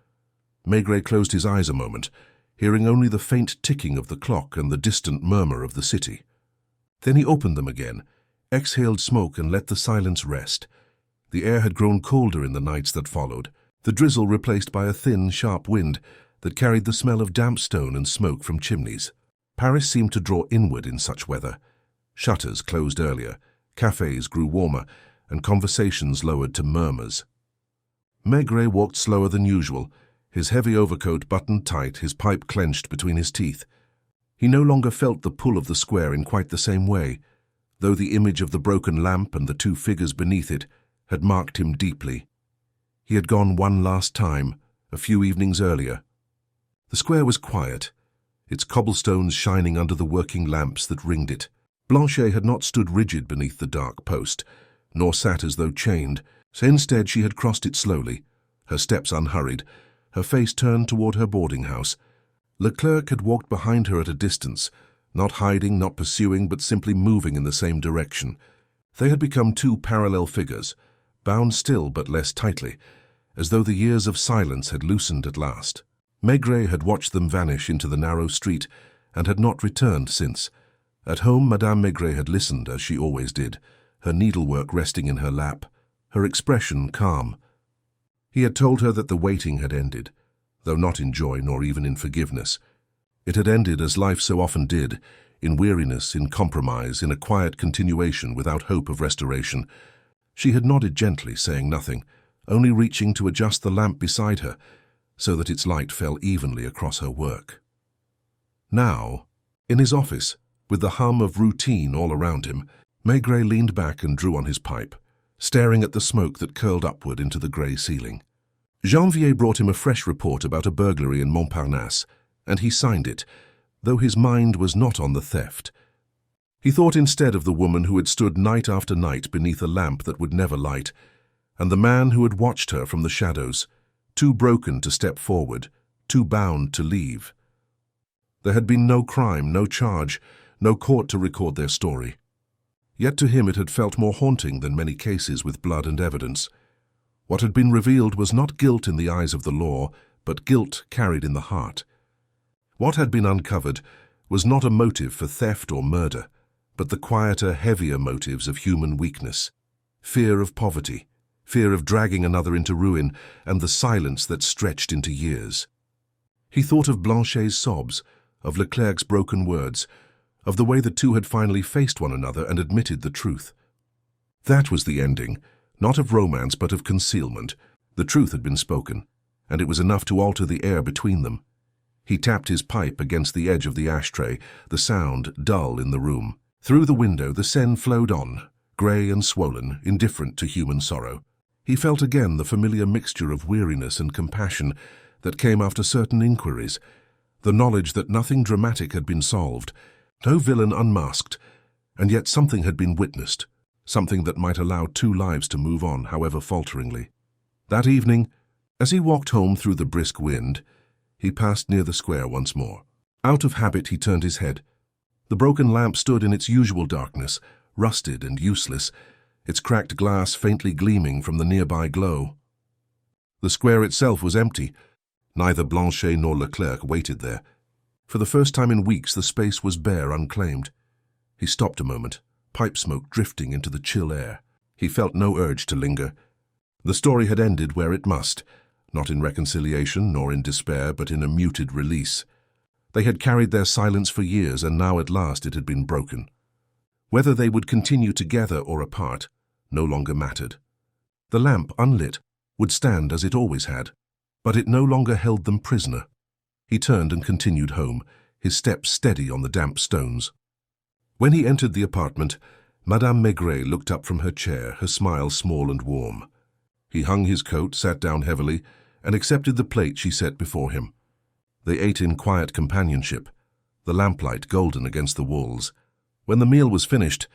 Maigret closed his eyes a moment, hearing only the faint ticking of the clock and the distant murmur of the city. Then he opened them again, exhaled smoke and let the silence rest. The air had grown colder in the nights that followed, the drizzle replaced by a thin, sharp wind that carried the smell of damp stone and smoke from chimneys. Paris seemed to draw inward in such weather. Shutters closed earlier, cafes grew warmer, and conversations lowered to murmurs. Maigret walked slower than usual, his heavy overcoat buttoned tight, his pipe clenched between his teeth. He no longer felt the pull of the square in quite the same way, though the image of the broken lamp and the two figures beneath it had marked him deeply. He had gone one last time, a few evenings earlier. The square was quiet, its cobblestones shining under the working lamps that ringed it. Blanchet had not stood rigid beneath the dark post, nor sat as though chained, so instead she had crossed it slowly, her steps unhurried, her face turned toward her boarding house. Leclerc had walked behind her at a distance, not hiding, not pursuing, but simply moving in the same direction. They had become two parallel figures, bound still but less tightly, as though the years of silence had loosened at last. Maigret had watched them vanish into the narrow street and had not returned since. At home, Madame Maigret had listened, as she always did, her needlework resting in her lap, her expression calm. He had told her that the waiting had ended, though not in joy nor even in forgiveness. It had ended as life so often did, in weariness, in compromise, in a quiet continuation without hope of restoration. She had nodded gently, saying nothing, only reaching to adjust the lamp beside her, so that its light fell evenly across her work. Now, in his office, with the hum of routine all around him, Maigret leaned back and drew on his pipe, staring at the smoke that curled upward into the grey ceiling. Janvier brought him a fresh report about a burglary in Montparnasse, and he signed it, though his mind was not on the theft. He thought instead of the woman who had stood night after night beneath a lamp that would never light, and the man who had watched her from the shadows, too broken to step forward, too bound to leave. There had been no crime, no charge, no court to record their story. Yet to him it had felt more haunting than many cases with blood and evidence. What had been revealed was not guilt in the eyes of the law, but guilt carried in the heart. What had been uncovered was not a motive for theft or murder, but the quieter, heavier motives of human weakness. Fear of poverty, fear of dragging another into ruin, and the silence that stretched into years. He thought of Blanchet's sobs, of Leclerc's broken words, of the way the two had finally faced one another and admitted the truth. That was the ending, not of romance but of concealment. The truth had been spoken, and it was enough to alter the air between them. He tapped his pipe against the edge of the ashtray, the sound dull in the room. Through the window the Seine flowed on, grey and swollen, indifferent to human sorrow. He felt again the familiar mixture of weariness and compassion that came after certain inquiries, the knowledge that nothing dramatic had been solved, no villain unmasked, and yet something had been witnessed, something that might allow two lives to move on, however falteringly. That evening, as he walked home through the brisk wind, he passed near the square once more. Out of habit he turned his head. The broken lamp stood in its usual darkness, rusted and useless, its cracked glass faintly gleaming from the nearby glow. The square itself was empty. Neither Blanchet nor Leclerc waited there. For the first time in weeks the space was bare, unclaimed. He stopped a moment, pipe smoke drifting into the chill air. He felt no urge to linger. The story had ended where it must, not in reconciliation nor in despair, but in a muted release. They had carried their silence for years, and now at last it had been broken. Whether they would continue together or apart no longer mattered. The lamp, unlit, would stand as it always had, but it no longer held them prisoner. He turned and continued home, his steps steady on the damp stones. When he entered the apartment, Madame Maigret looked up from her chair, her smile small and warm. He hung his coat, sat down heavily, and accepted the plate she set before him. They ate in quiet companionship, the lamplight golden against the walls. When the meal was finished,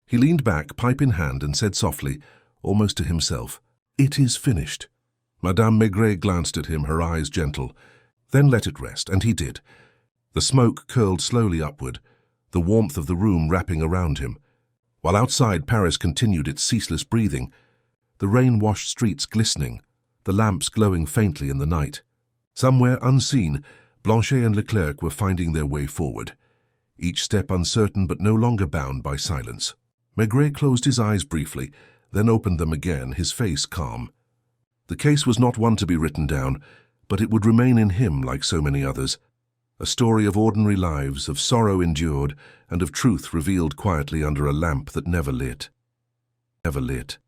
he leaned back, pipe in hand, and said softly, almost to himself, "It is finished." Madame Maigret glanced at him, her eyes gentle, then let it rest, and he did. The smoke curled slowly upward, the warmth of the room wrapping around him. While outside Paris continued its ceaseless breathing, the rain-washed streets glistening, the lamps glowing faintly in the night. Somewhere unseen, Blanchet and Leclerc were finding their way forward, each step uncertain but no longer bound by silence. Maigret closed his eyes briefly, then opened them again, his face calm. The case was not one to be written down, but it would remain in him like so many others. A story of ordinary lives, of sorrow endured, and of truth revealed quietly under a lamp that never lit. Never lit.